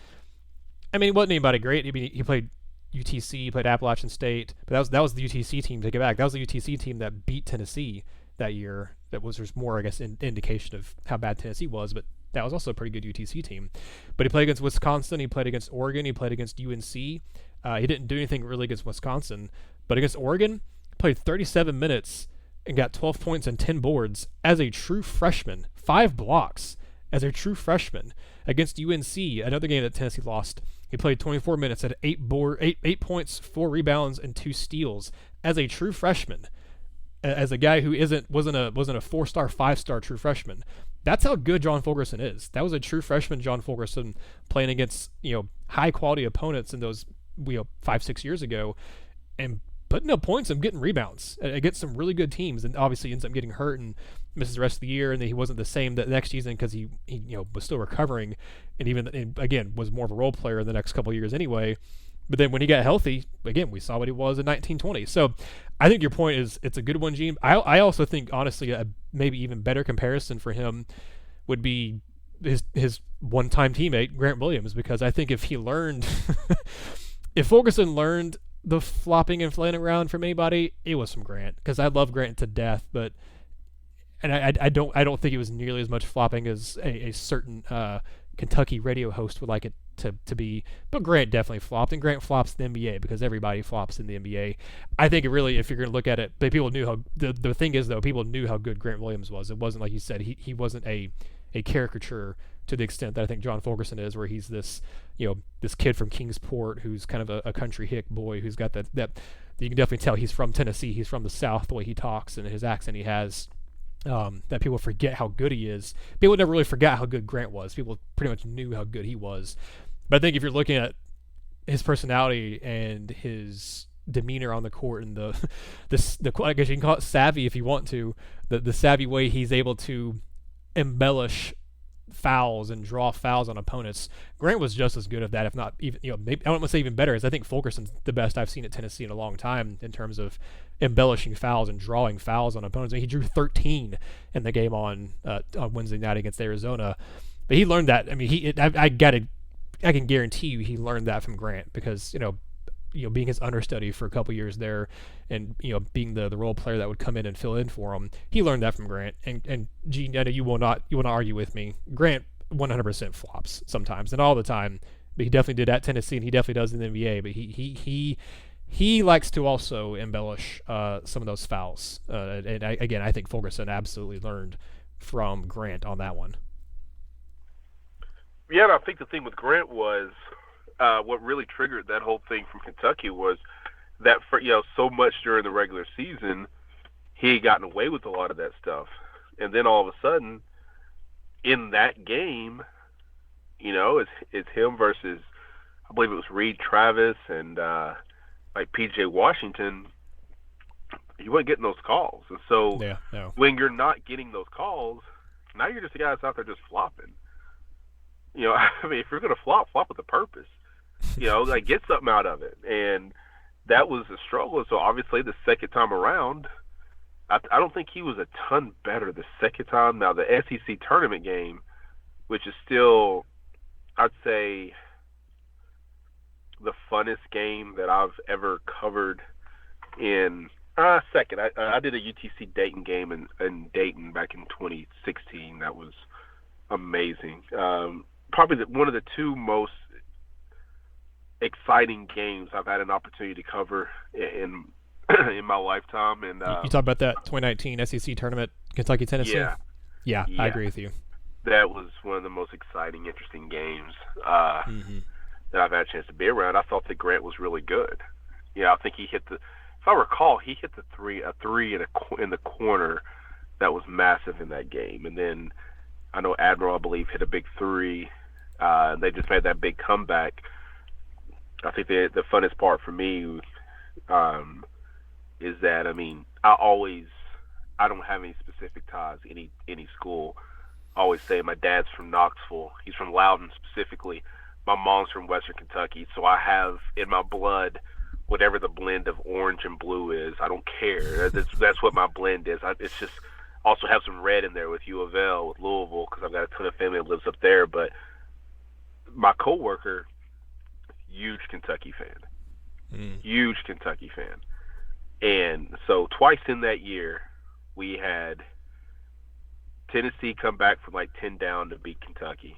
I mean, he wasn't anybody great. He played UTC, he played Appalachian State, but that was the UTC team. Take it back. That was the UTC team that beat Tennessee that year. That was just more, I guess, indication of how bad Tennessee was, but that was also a pretty good UTC team. But he played against Wisconsin, he played against Oregon, he played against UNC. He didn't do anything really against Wisconsin, but against Oregon, played 37 minutes and got 12 points and 10 boards as a true freshman, 5 blocks as a true freshman. Against UNC, another game that Tennessee lost, He played 24 minutes, had 8 points, 4 rebounds, and 2 steals as a true freshman. As a guy who wasn't a 4-star, 5-star true freshman. That's how good John Fulkerson is. That was a true freshman John Fulkerson playing against high quality opponents in those 5-6 years ago, and putting up points and getting rebounds against some really good teams, and obviously ends up getting hurt and misses the rest of the year, and then he wasn't the same the next season because he was still recovering, and again was more of a role player in the next couple of years anyway. But then when he got healthy, again, we saw what he was in 1920. So I think your point is it's a good one, Gene. I also think, honestly, a maybe even better comparison for him would be his one-time teammate, Grant Williams, because I think if he learned – if Fulkerson learned the flopping and flailing around from anybody, it was from Grant, because I love Grant to death, but – and I don't think it was nearly as much flopping as a certain Kentucky radio host would like it to be, but Grant definitely flopped, and Grant flops in the NBA because everybody flops in the NBA. I think it really, if you're going to look at it, but people knew how the thing is though, people knew how good Grant Williams was. It wasn't like you said, he wasn't a caricature to the extent that I think John Fulkerson is, where he's this this kid from Kingsport who's kind of a country hick boy who's got that you can definitely tell he's from Tennessee, he's from the South, the way he talks and his accent he has. That people forget how good he is. People never really forgot how good Grant was. People pretty much knew how good he was. But I think if you're looking at his personality and his demeanor on the court and the I guess you can call it savvy if you want to, the savvy way he's able to embellish fouls and draw fouls on opponents, Grant was just as good at that, if not even, maybe I don't want to say even better, as I think Fulkerson's the best I've seen at Tennessee in a long time in terms of embellishing fouls and drawing fouls on opponents. I mean, he drew 13 in the game on Wednesday night against Arizona, but he learned that. I mean, I can guarantee you he learned that from Grant, because being his understudy for a couple years there, and being the role player that would come in and fill in for him, he learned that from Grant. And Gene, I know you will not argue with me. Grant 100% flops sometimes, and all the time, but he definitely did at Tennessee, and he definitely does in the NBA. But he likes to also embellish some of those fouls. And I think Fulkerson absolutely learned from Grant on that one. Yeah, and I think the thing with Grant was what really triggered that whole thing from Kentucky was that for so much during the regular season he had gotten away with a lot of that stuff, and then all of a sudden in that game, it's him versus, I believe it was Reed Travis and like PJ Washington. You weren't getting those calls, and so when you're not getting those calls, now you're just a guy that's out there just flopping. I mean, if you're going to flop with a purpose. Like get something out of it. And that was a struggle. So obviously the second time around, I don't think he was a ton better the second time. Now the SEC tournament game, which is still, I'd say, the funnest game that I've ever covered in second. I did a UTC Dayton game in Dayton back in 2016. That was amazing. Probably one of the two most exciting games I've had an opportunity to cover in my lifetime. And you talk about that 2019 SEC tournament, Kentucky, Tennessee. Yeah, I agree with you. That was one of the most exciting, interesting games that I've had a chance to be around. I thought that Grant was really good. I think he hit if I recall, he hit a three in the corner that was massive in that game. And then I know Admiral, I believe, hit a big three. They just made that big comeback. I think the funnest part for me is that, I mean, I don't have any specific ties, any school. I always say my dad's from Knoxville. He's from Loudon specifically. My mom's from Western Kentucky. So I have in my blood whatever the blend of orange and blue is. I don't care. That's what my blend is. It's just also have some red in there with U of L, with Louisville, because I've got a ton of family that lives up there. But my coworker, huge Kentucky fan. Huge Kentucky fan. And so twice in that year, we had Tennessee come back from like 10 down to beat Kentucky.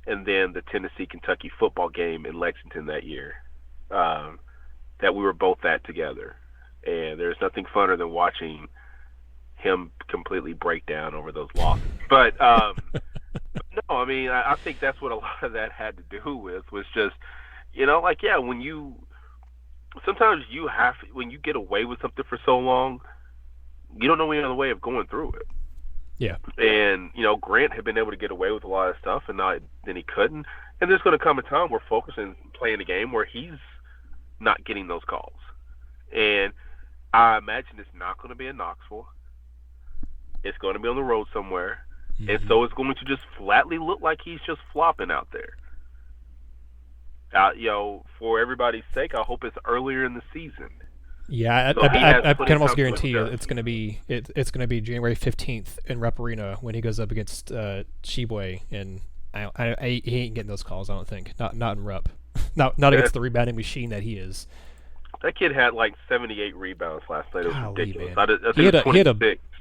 And then the Tennessee-Kentucky football game in Lexington that year that we were both at together. And there's nothing funner than watching him completely break down over those losses. But no, I mean, I think that's what a lot of that had to do with, was just, Sometimes when you get away with something for so long, you don't know any other way of going through it. Yeah. And, Grant had been able to get away with a lot of stuff, and then he couldn't. And there's going to come a time where Fulkerson's playing a game where he's not getting those calls. And I imagine it's not going to be in Knoxville. It's going to be on the road somewhere. Mm-hmm. And so it's going to just flatly look like he's just flopping out there. For everybody's sake, I hope it's earlier in the season. Yeah, I can almost guarantee you it's going to be January 15th in Rep Arena when he goes up against Sheboy, and he ain't getting those calls. I don't think not in Rep, not against the rebounding machine that he is. That kid had like 78 rebounds last night. It was ridiculous.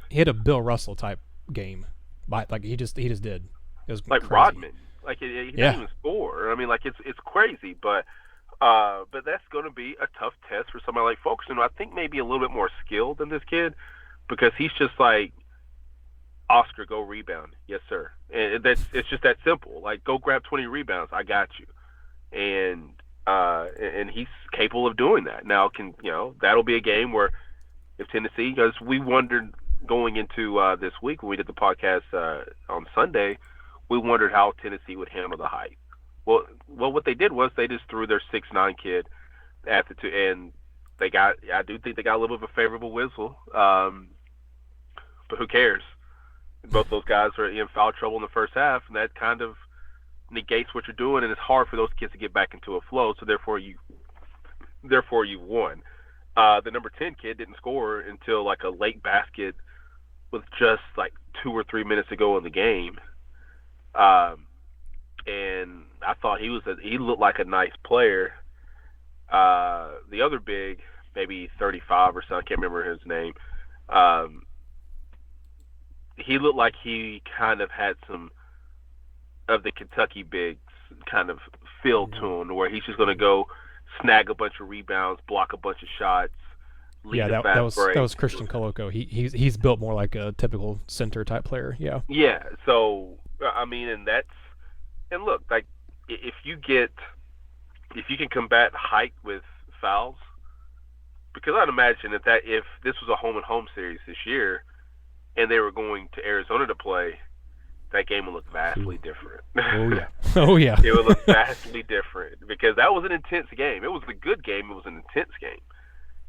He had a Bill Russell type game, like he just did. It was like crazy. Rodman. Like he didn't even score. I mean, like it's crazy, but that's going to be a tough test for somebody like Fulkerson, who I think maybe a little bit more skilled than this kid, because he's just like, Oscar, go rebound. Yes, sir. And it's just that simple. Like, go grab 20 rebounds. I got you. And he's capable of doing that. Now, that'll be a game where if Tennessee, because we wondered going into this week when we did the podcast on Sunday, we wondered how Tennessee would handle the height. Well, what they did was they just threw their 6'9" kid at the two, and I do think they got a little bit of a favorable whistle, but who cares? Both those guys are in foul trouble in the first half, and that kind of negates what you're doing, and it's hard for those kids to get back into a flow. So therefore you won. The number 10 kid didn't score until like a late basket with just like 2 or 3 minutes to go in the game. And I thought he looked like a nice player. The other big, maybe 35 or so, I can't remember his name. He looked like he kind of had some of the Kentucky bigs kind of feel to him, where he's just going to go snag a bunch of rebounds, block a bunch of shots. Yeah, that was Christian Coloco. He's built more like a typical center type player. Yeah. Yeah. So I mean, and look, like if you can combat height with fouls, because I'd imagine that if this was a home and home series this year, and they were going to Arizona to play, that game would look vastly different. Oh yeah. Oh yeah. It would look vastly different, because that was an intense game. It was a good game. It was an intense game.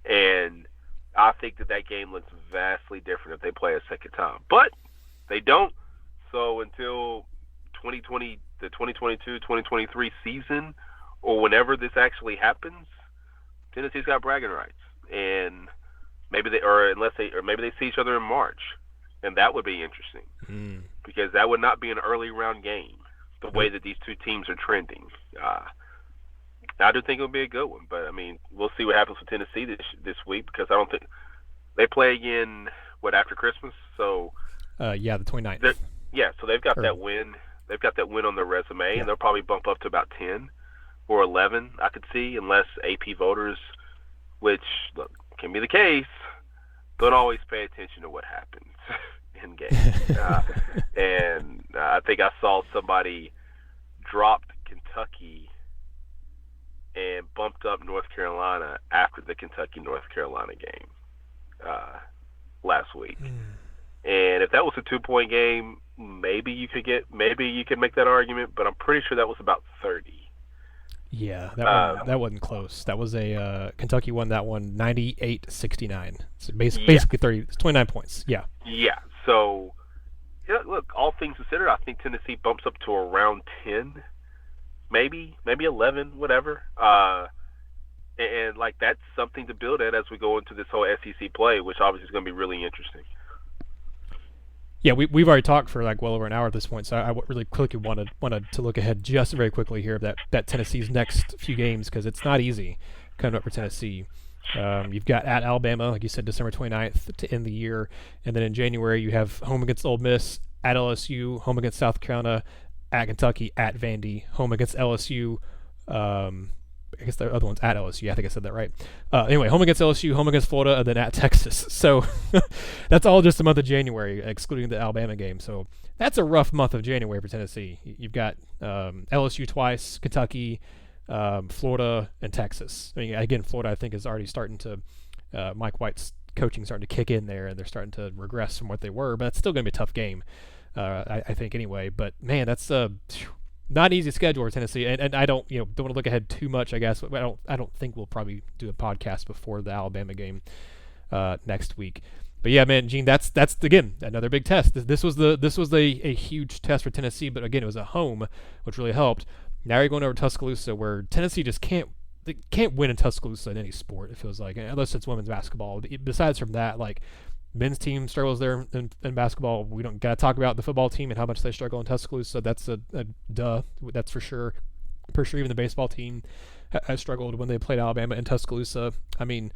And I think that game looks vastly different if they play a second time. But they don't. So until the 2022-2023 season, or whenever this actually happens, Tennessee's got bragging rights. And maybe they see each other in March. And that would be interesting, because that would not be an early round game, the way that these two teams are trending. I do think it would be a good one, but I mean, we'll see what happens with Tennessee this week, because I don't think they play again after Christmas. So the 29th. Yeah, so they've got that win. They've got that win on their resume, and they'll probably bump up to about 10 or 11. I could see, unless AP voters, which can be the case, don't always pay attention to what happens in games. And I think I saw somebody dropped Kentucky and bumped up North Carolina after the Kentucky-North Carolina game last week. And if that was a 2-point game, maybe you could make that argument, but I'm pretty sure that was about 30. Yeah, that wasn't close. That was a Kentucky won that one 98-69. So basically 30. It's 29 points. Yeah. Yeah. So, look, all things considered, I think Tennessee bumps up to around 10, maybe 11, whatever. And like, that's something to build at as we go into this whole SEC play, which obviously is going to be really interesting. Yeah, we've already talked for like well over an hour at this point, so I really quickly wanted to look ahead just very quickly here that Tennessee's next few games, because it's not easy coming up for Tennessee. You've got at Alabama, like you said, December 29th to end the year, and then in January you have home against Ole Miss, at LSU, home against South Carolina, at Kentucky, at Vandy, home against LSU. I guess the other one's at LSU. I think I said that right. Anyway, home against LSU, home against Florida, and then at Texas. So that's all just the month of January, excluding the Alabama game. So that's a rough month of January for Tennessee. You've got LSU twice, Kentucky, Florida, and Texas. I mean, again, Florida I think is already starting to Mike White's coaching starting to kick in there, and they're starting to regress from what they were. But it's still going to be a tough game, I think anyway. But man, that's not an easy schedule for Tennessee, and I don't want to look ahead too much. I guess I don't think we'll probably do a podcast before the Alabama game next week. But yeah, man, Gene, that's again another big test. This was a huge test for Tennessee, but again, it was at home, which really helped. Now you're going over to Tuscaloosa, where Tennessee just can't win in Tuscaloosa in any sport. It feels like, unless it's women's basketball. Besides from that, like, men's team struggles there in basketball. We don't got to talk about the football team and how much they struggle in Tuscaloosa. That's a duh. That's for sure. For sure, even the baseball team has struggled when they played Alabama in Tuscaloosa. I mean,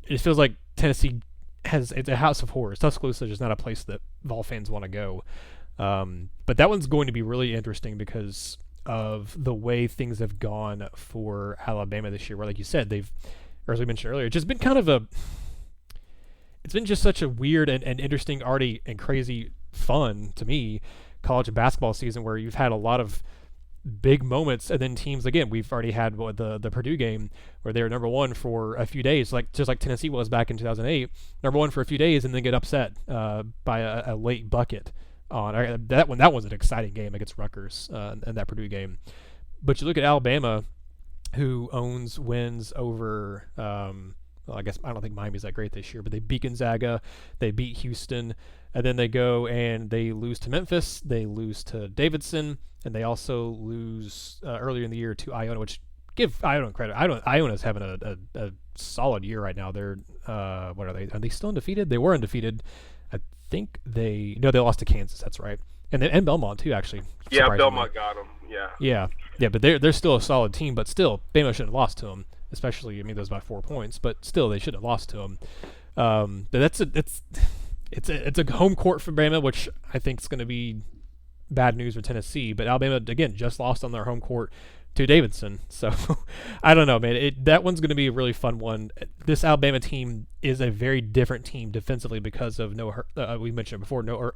it feels like Tennessee it's a house of horrors. Tuscaloosa is just not a place that Vol fans want to go. But that one's going to be really interesting because of the way things have gone for Alabama this year, where, like you said, or as we mentioned earlier, it's just been it's been just such a weird and interesting, already, and crazy fun to me college basketball season, where you've had a lot of big moments, and then teams, again, we've already had the Purdue game where they were number one for a few days, just like Tennessee was back in 2008, number one for a few days, and then get upset by a late bucket. That was an exciting game against Rutgers in that Purdue game. But you look at Alabama, who wins over I guess I don't think Miami's that great this year, but they beat Gonzaga, they beat Houston, and then they go and they lose to Memphis, they lose to Davidson, and they also lose earlier in the year to Iona, which give Iona credit. Iona's having a solid year right now. They're what are they? Are they still undefeated? They were undefeated. I think they lost to Kansas. That's right, and Belmont too, actually. Yeah, Belmont got them. Yeah, but they're still a solid team. But still, Bama shouldn't have lost to them. Especially, I mean, those by 4 points, but still, they should have lost to them. But it's a home court for Bama, which I think is going to be bad news for Tennessee. But Alabama, again, just lost on their home court to Davidson. So I don't know, man. That one's going to be a really fun one. This Alabama team is a very different team defensively because of we mentioned it before,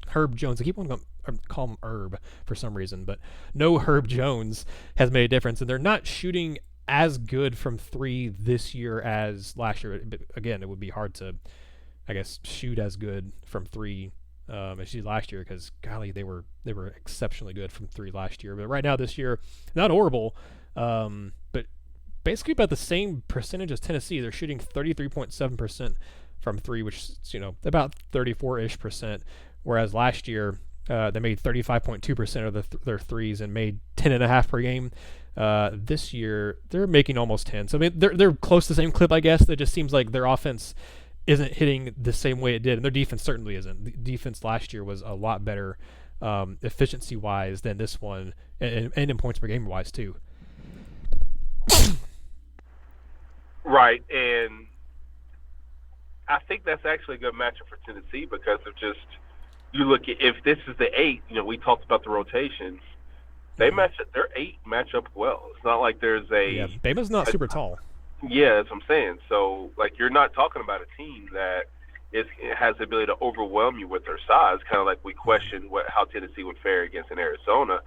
Herb Jones. I keep wanting to call him Herb for some reason, but no Herb Jones has made a difference, and they're not shooting as good from three this year as last year. But again, it would be hard to, I guess, shoot as good from three as you did last year, because golly, they were exceptionally good from three last year. But right now, this year, not horrible, but basically about the same percentage as Tennessee. They're shooting 33.7% from three, which is about 34-ish%, whereas last year they made 35.2% of their threes and made 10.5 per game. This year they're making almost 10. So I mean, they're close to the same clip, I guess. It just seems like their offense isn't hitting the same way it did, and their defense certainly isn't. The defense last year was a lot better efficiency wise than this one, and in points per game wise too. Right, and I think that's actually a good matchup for Tennessee because of just, you look at, if this is the 8, we talked about the rotations. Their 8 match up well. It's not like there's Bama's not super tall. Yeah, that's what I'm saying. So, like, you're not talking about a team that has the ability to overwhelm you with their size, kind of like we questioned how Tennessee would fare against in Arizona.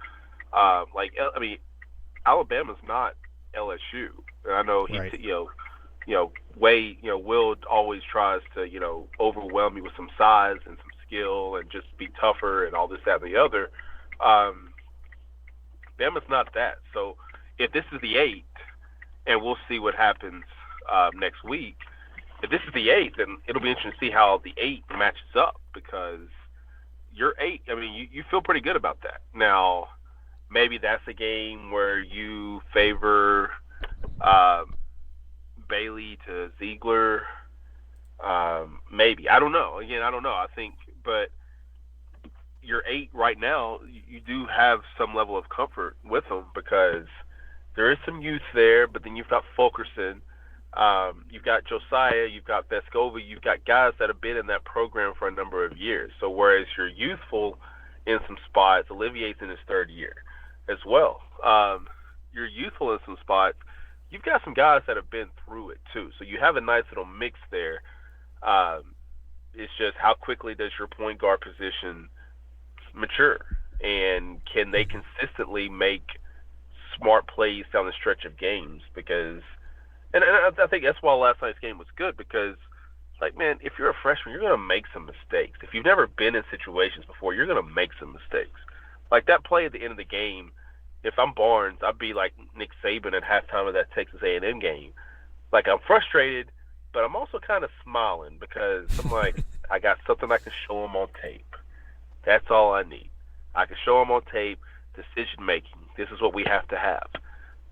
Alabama's not LSU. I know Will always tries to, overwhelm you with some size and some skill and just be tougher and all this, that, and the other. Bama's not that. So if this is the 8, and we'll see what happens next week, if this is the 8, then it'll be interesting to see how the 8 matches up, because your 8, I mean, you feel pretty good about that. Now, maybe that's a game where you favor Bailey to Ziegler. Maybe. I don't know. Again, I don't know. I think, but your 8 right now, you do have some level of comfort with them because there is some youth there, but then you've got Fulkerson, you've got Josiah, you've got Vescova, you've got guys that have been in that program for a number of years. So whereas you're youthful in some spots, Olivier's in his 3rd year as well. You're youthful in some spots. You've got some guys that have been through it too. So you have a nice little mix there. It's just how quickly does your point guard position mature, and can they consistently make smart plays down the stretch of games because, and I think that's why last night's game was good because, like, man, if you're a freshman, you're going to make some mistakes. If you've never been in situations before, you're going to make some mistakes. Like that play at the end of the game, if I'm Barnes, I'd be like Nick Saban at halftime of that Texas A&M game. Like, I'm frustrated, but I'm also kind of smiling because I'm like, I got something I can show them on tape. That's all I need. I can show them on tape decision-making. This is what we have to have.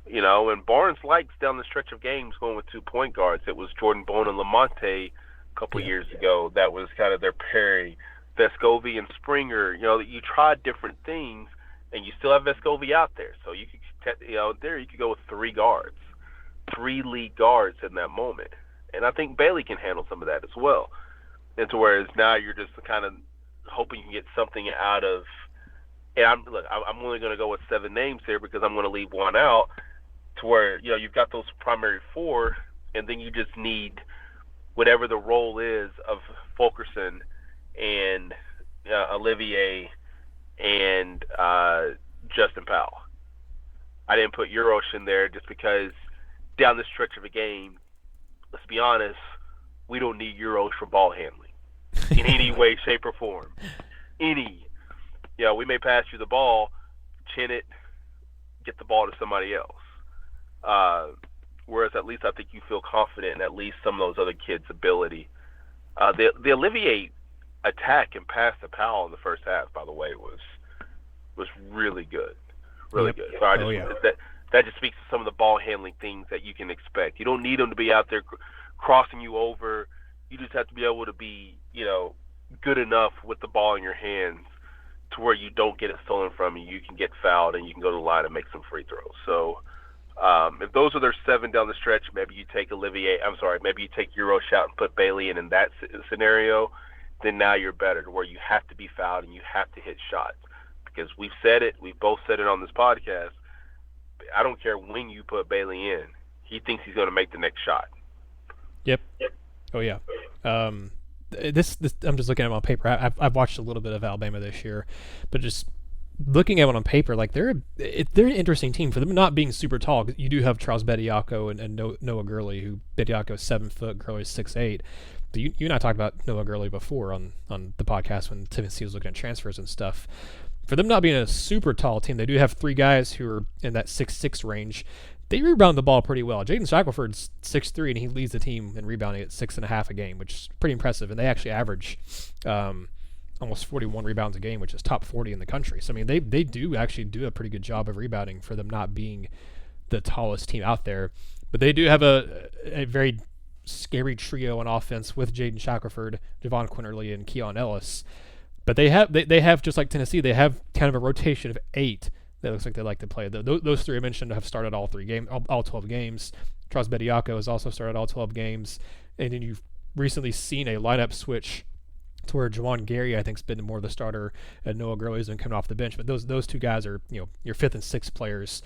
You know, and Barnes likes down the stretch of games going with 2 point guards. It was Jordan Bone and Lamonte a couple years ago. That was kind of their pairing. Vescovi and Springer, you know, you tried different things, and you still have Vescovi out there. So you could, you know, there you could go with 3 guards, 3 lead guards in that moment. And I think Bailey can handle some of that as well. And to whereas now you're just kind of hoping you can get something out of. And I'm only going to go with 7 names here because I'm going to leave one out. To where, you know, you've got those primary 4, and then you just need whatever the role is of Fulkerson and Olivier and Justin Powell. I didn't put Urosh in there just because down the stretch of a game, let's be honest, we don't need Urosh for ball handling in any way, shape, or form. We may pass you the ball, chin it, get the ball to somebody else. Whereas at least I think you feel confident in at least some of those other kids' ability. The Olivier attack and pass to Powell in the first half, by the way, was really good. Really good. So that just speaks to some of the ball handling things that you can expect. You don't need them to be out there crossing you over. You just have to be able to be, you know, good enough with the ball in your hands to where you don't get it stolen from you. You can get fouled and you can go to the line and make some free throws. So if those are their 7 down the stretch, maybe you take maybe you take Urosh out and put Bailey in that scenario, then now you're better to where you have to be fouled and you have to hit shots. Because we've both said it on this podcast, I don't care when you put Bailey in, he thinks he's going to make the next shot. Yep. Oh, yeah. This I'm just looking at them on paper. I've watched a little bit of Alabama this year, but just looking at it on paper, like they're an interesting team for them not being super tall. You do have Charles Bediako and Noah Gurley, who Bediako is 7 foot, Gurley is 6'8". But you and I talked about Noah Gurley before on the podcast when Tennessee was looking at transfers and stuff. For them not being a super tall team, they do have 3 guys who are in that 6'6" range. They rebound the ball pretty well. Jaden Shackelford's 6'3", and he leads the team in rebounding at 6.5 a game, which is pretty impressive. And they actually average almost 41 rebounds a game, which is top 40 in the country. So, I mean, they do actually do a pretty good job of rebounding for them not being the tallest team out there. But they do have a very scary trio on offense with Jaden Shackelford, Javon Quinterly, and Keon Ellis. But they have just like Tennessee, they have kind of a rotation of 8 that looks like they like to play. Those 3 I mentioned have started all 12 games. Charles Bediako has also started all 12 games. And then you've recently seen a lineup switch to where Juwan Gary, I think, has been more the starter, and Noah Gurley has been coming off the bench. But those 2 guys are, you know, your 5th and 6th players.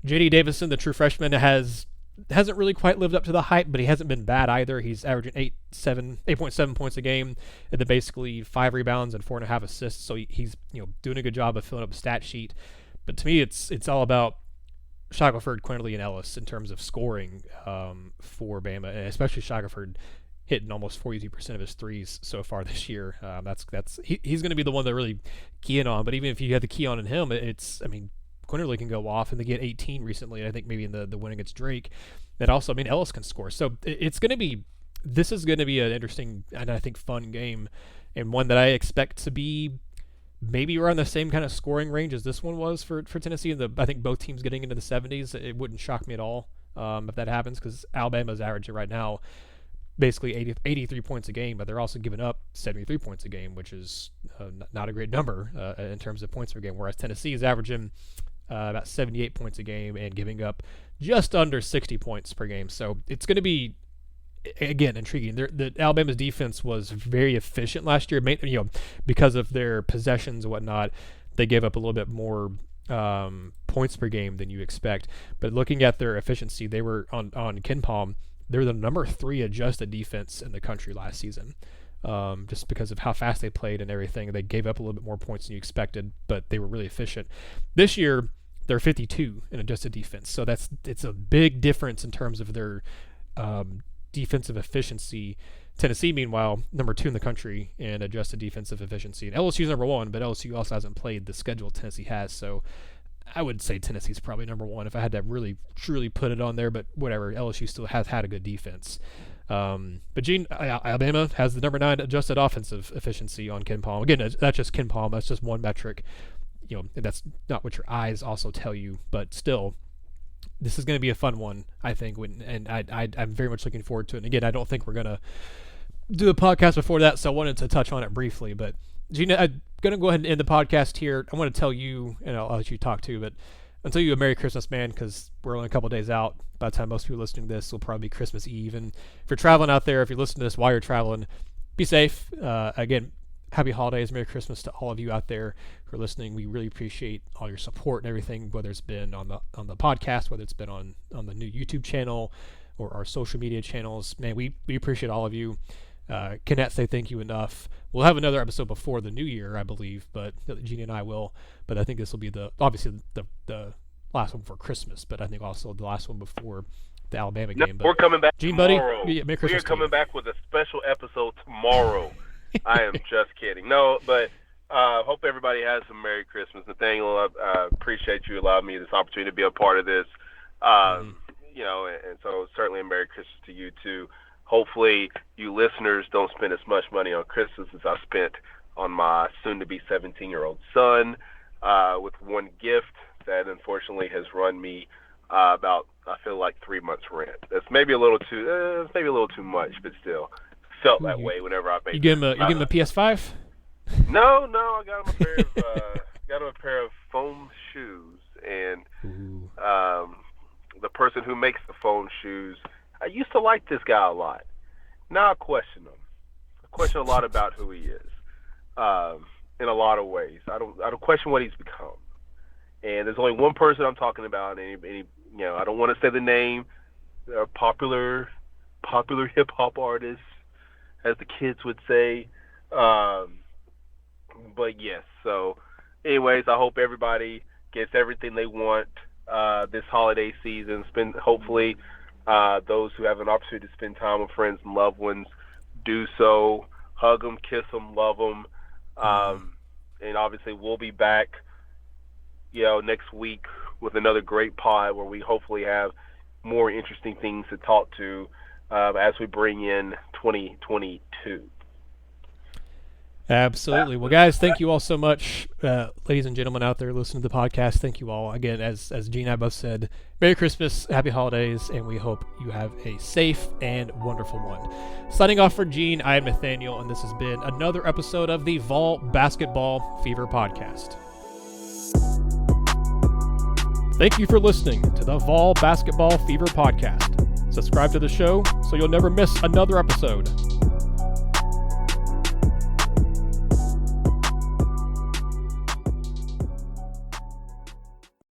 J.D. Davison, the true freshman, hasn't really quite lived up to the hype, but he hasn't been bad either. He's averaging 8.7 points a game, and then basically 5 rebounds and 4.5 assists. So he's, you know, doing a good job of filling up a stat sheet. But to me, it's all about Shackelford, Quinterly, and Ellis in terms of scoring for Bama, and especially Shackelford hitting almost 42% of his threes so far this year. He's going to be the one that really key in on. But even if you have the key on in him, Quinterly can go off, and they get 18 recently. I think maybe in the win against Drake. And also, I mean, Ellis can score. So this is going to be an interesting and I think fun game, and one that I expect to be maybe around the same kind of scoring range as this one was for Tennessee. I think both teams getting into the 70s. It wouldn't shock me at all if that happens, because Alabama's averaging right now basically 83 points a game, but they're also giving up 73 points a game, which is not a great number in terms of points per game, whereas Tennessee is averaging about 78 points a game and giving up just under 60 points per game. So it's going to be, again, intriguing. The Alabama's defense was very efficient last year, because of their possessions and whatnot. They gave up a little bit more points per game than you expect. But looking at their efficiency, they were on KenPom. They're the number 3 adjusted defense in the country last season, just because of how fast they played and everything. They gave up a little bit more points than you expected, but they were really efficient. This year, they're 52 in adjusted defense. So it's a big difference in terms of their defensive efficiency. Tennessee, meanwhile, number 2 in the country in adjusted defensive efficiency. And LSU's number 1, but LSU also hasn't played the schedule Tennessee has. So I would say Tennessee's probably number 1 if I had to really, truly put it on there. But whatever, LSU still has had a good defense. But Gene, Alabama has the number 9 adjusted offensive efficiency on Ken Palm. Again, that's just Ken Palm. That's just one metric. And that's not what your eyes also tell you. But still, this is going to be a fun one, I think. I'm very much looking forward to it. And again, I don't think we're going to do a podcast before that, so I wanted to touch on it briefly. But Gina, I'm going to go ahead and end the podcast here. I want to tell you, and I'll let you talk too, but I'll tell you a Merry Christmas, man, because we're only a couple days out. By the time most people listening to this will probably be Christmas Eve. And if you're traveling out there, if you're listening to this while you're traveling, be safe. Again, happy holidays, Merry Christmas to all of you out there who are listening. We really appreciate all your support and everything, whether it's been on the podcast, whether it's been on the new YouTube channel or our social media channels. Man, we appreciate all of you. Cannot say thank you enough. We'll have another episode before the new year, I believe, but Jeannie and I will. But I think this will be obviously the last one for Christmas, but I think also the last one before the Alabama game. But we're coming back Gene, tomorrow. Buddy. We are coming back with a special episode tomorrow. I am just kidding. No, but hope everybody has a Merry Christmas. Nathanael, I appreciate you allowing me this opportunity to be a part of this. And so certainly a Merry Christmas to you too. Hopefully you listeners don't spend as much money on Christmas as I spent on my soon-to-be 17-year-old son with one gift that unfortunately has run me about, I feel like, 3 months rent. That's maybe a little too much, but still felt that way whenever I made. You give him a PS5? No, I got him a pair of foam shoes, and the person who makes the foam shoes, I used to like this guy a lot. Now I question him. I question a lot about who he is, in a lot of ways. I don't question what he's become. And there's only one person I'm talking about, and I don't want to say the name. They're a popular hip hop artist, as the kids would say. But yes. So, anyways, I hope everybody gets everything they want this holiday season. Hopefully. Those who have an opportunity to spend time with friends and loved ones, do so. Hug them, kiss them, love them. And obviously we'll be back, next week with another great pod where we hopefully have more interesting things to talk to as we bring in 2022. Absolutely. Well, guys, thank you all so much. Ladies and gentlemen out there listening to the podcast, thank you all. Again, as Gene and I both said, Merry Christmas, Happy Holidays, and we hope you have a safe and wonderful one. Signing off for Gene, I am Nathanael, and this has been another episode of the Vol Basketball Fever Podcast. Thank you for listening to the Vol Basketball Fever Podcast. Subscribe to the show so you'll never miss another episode.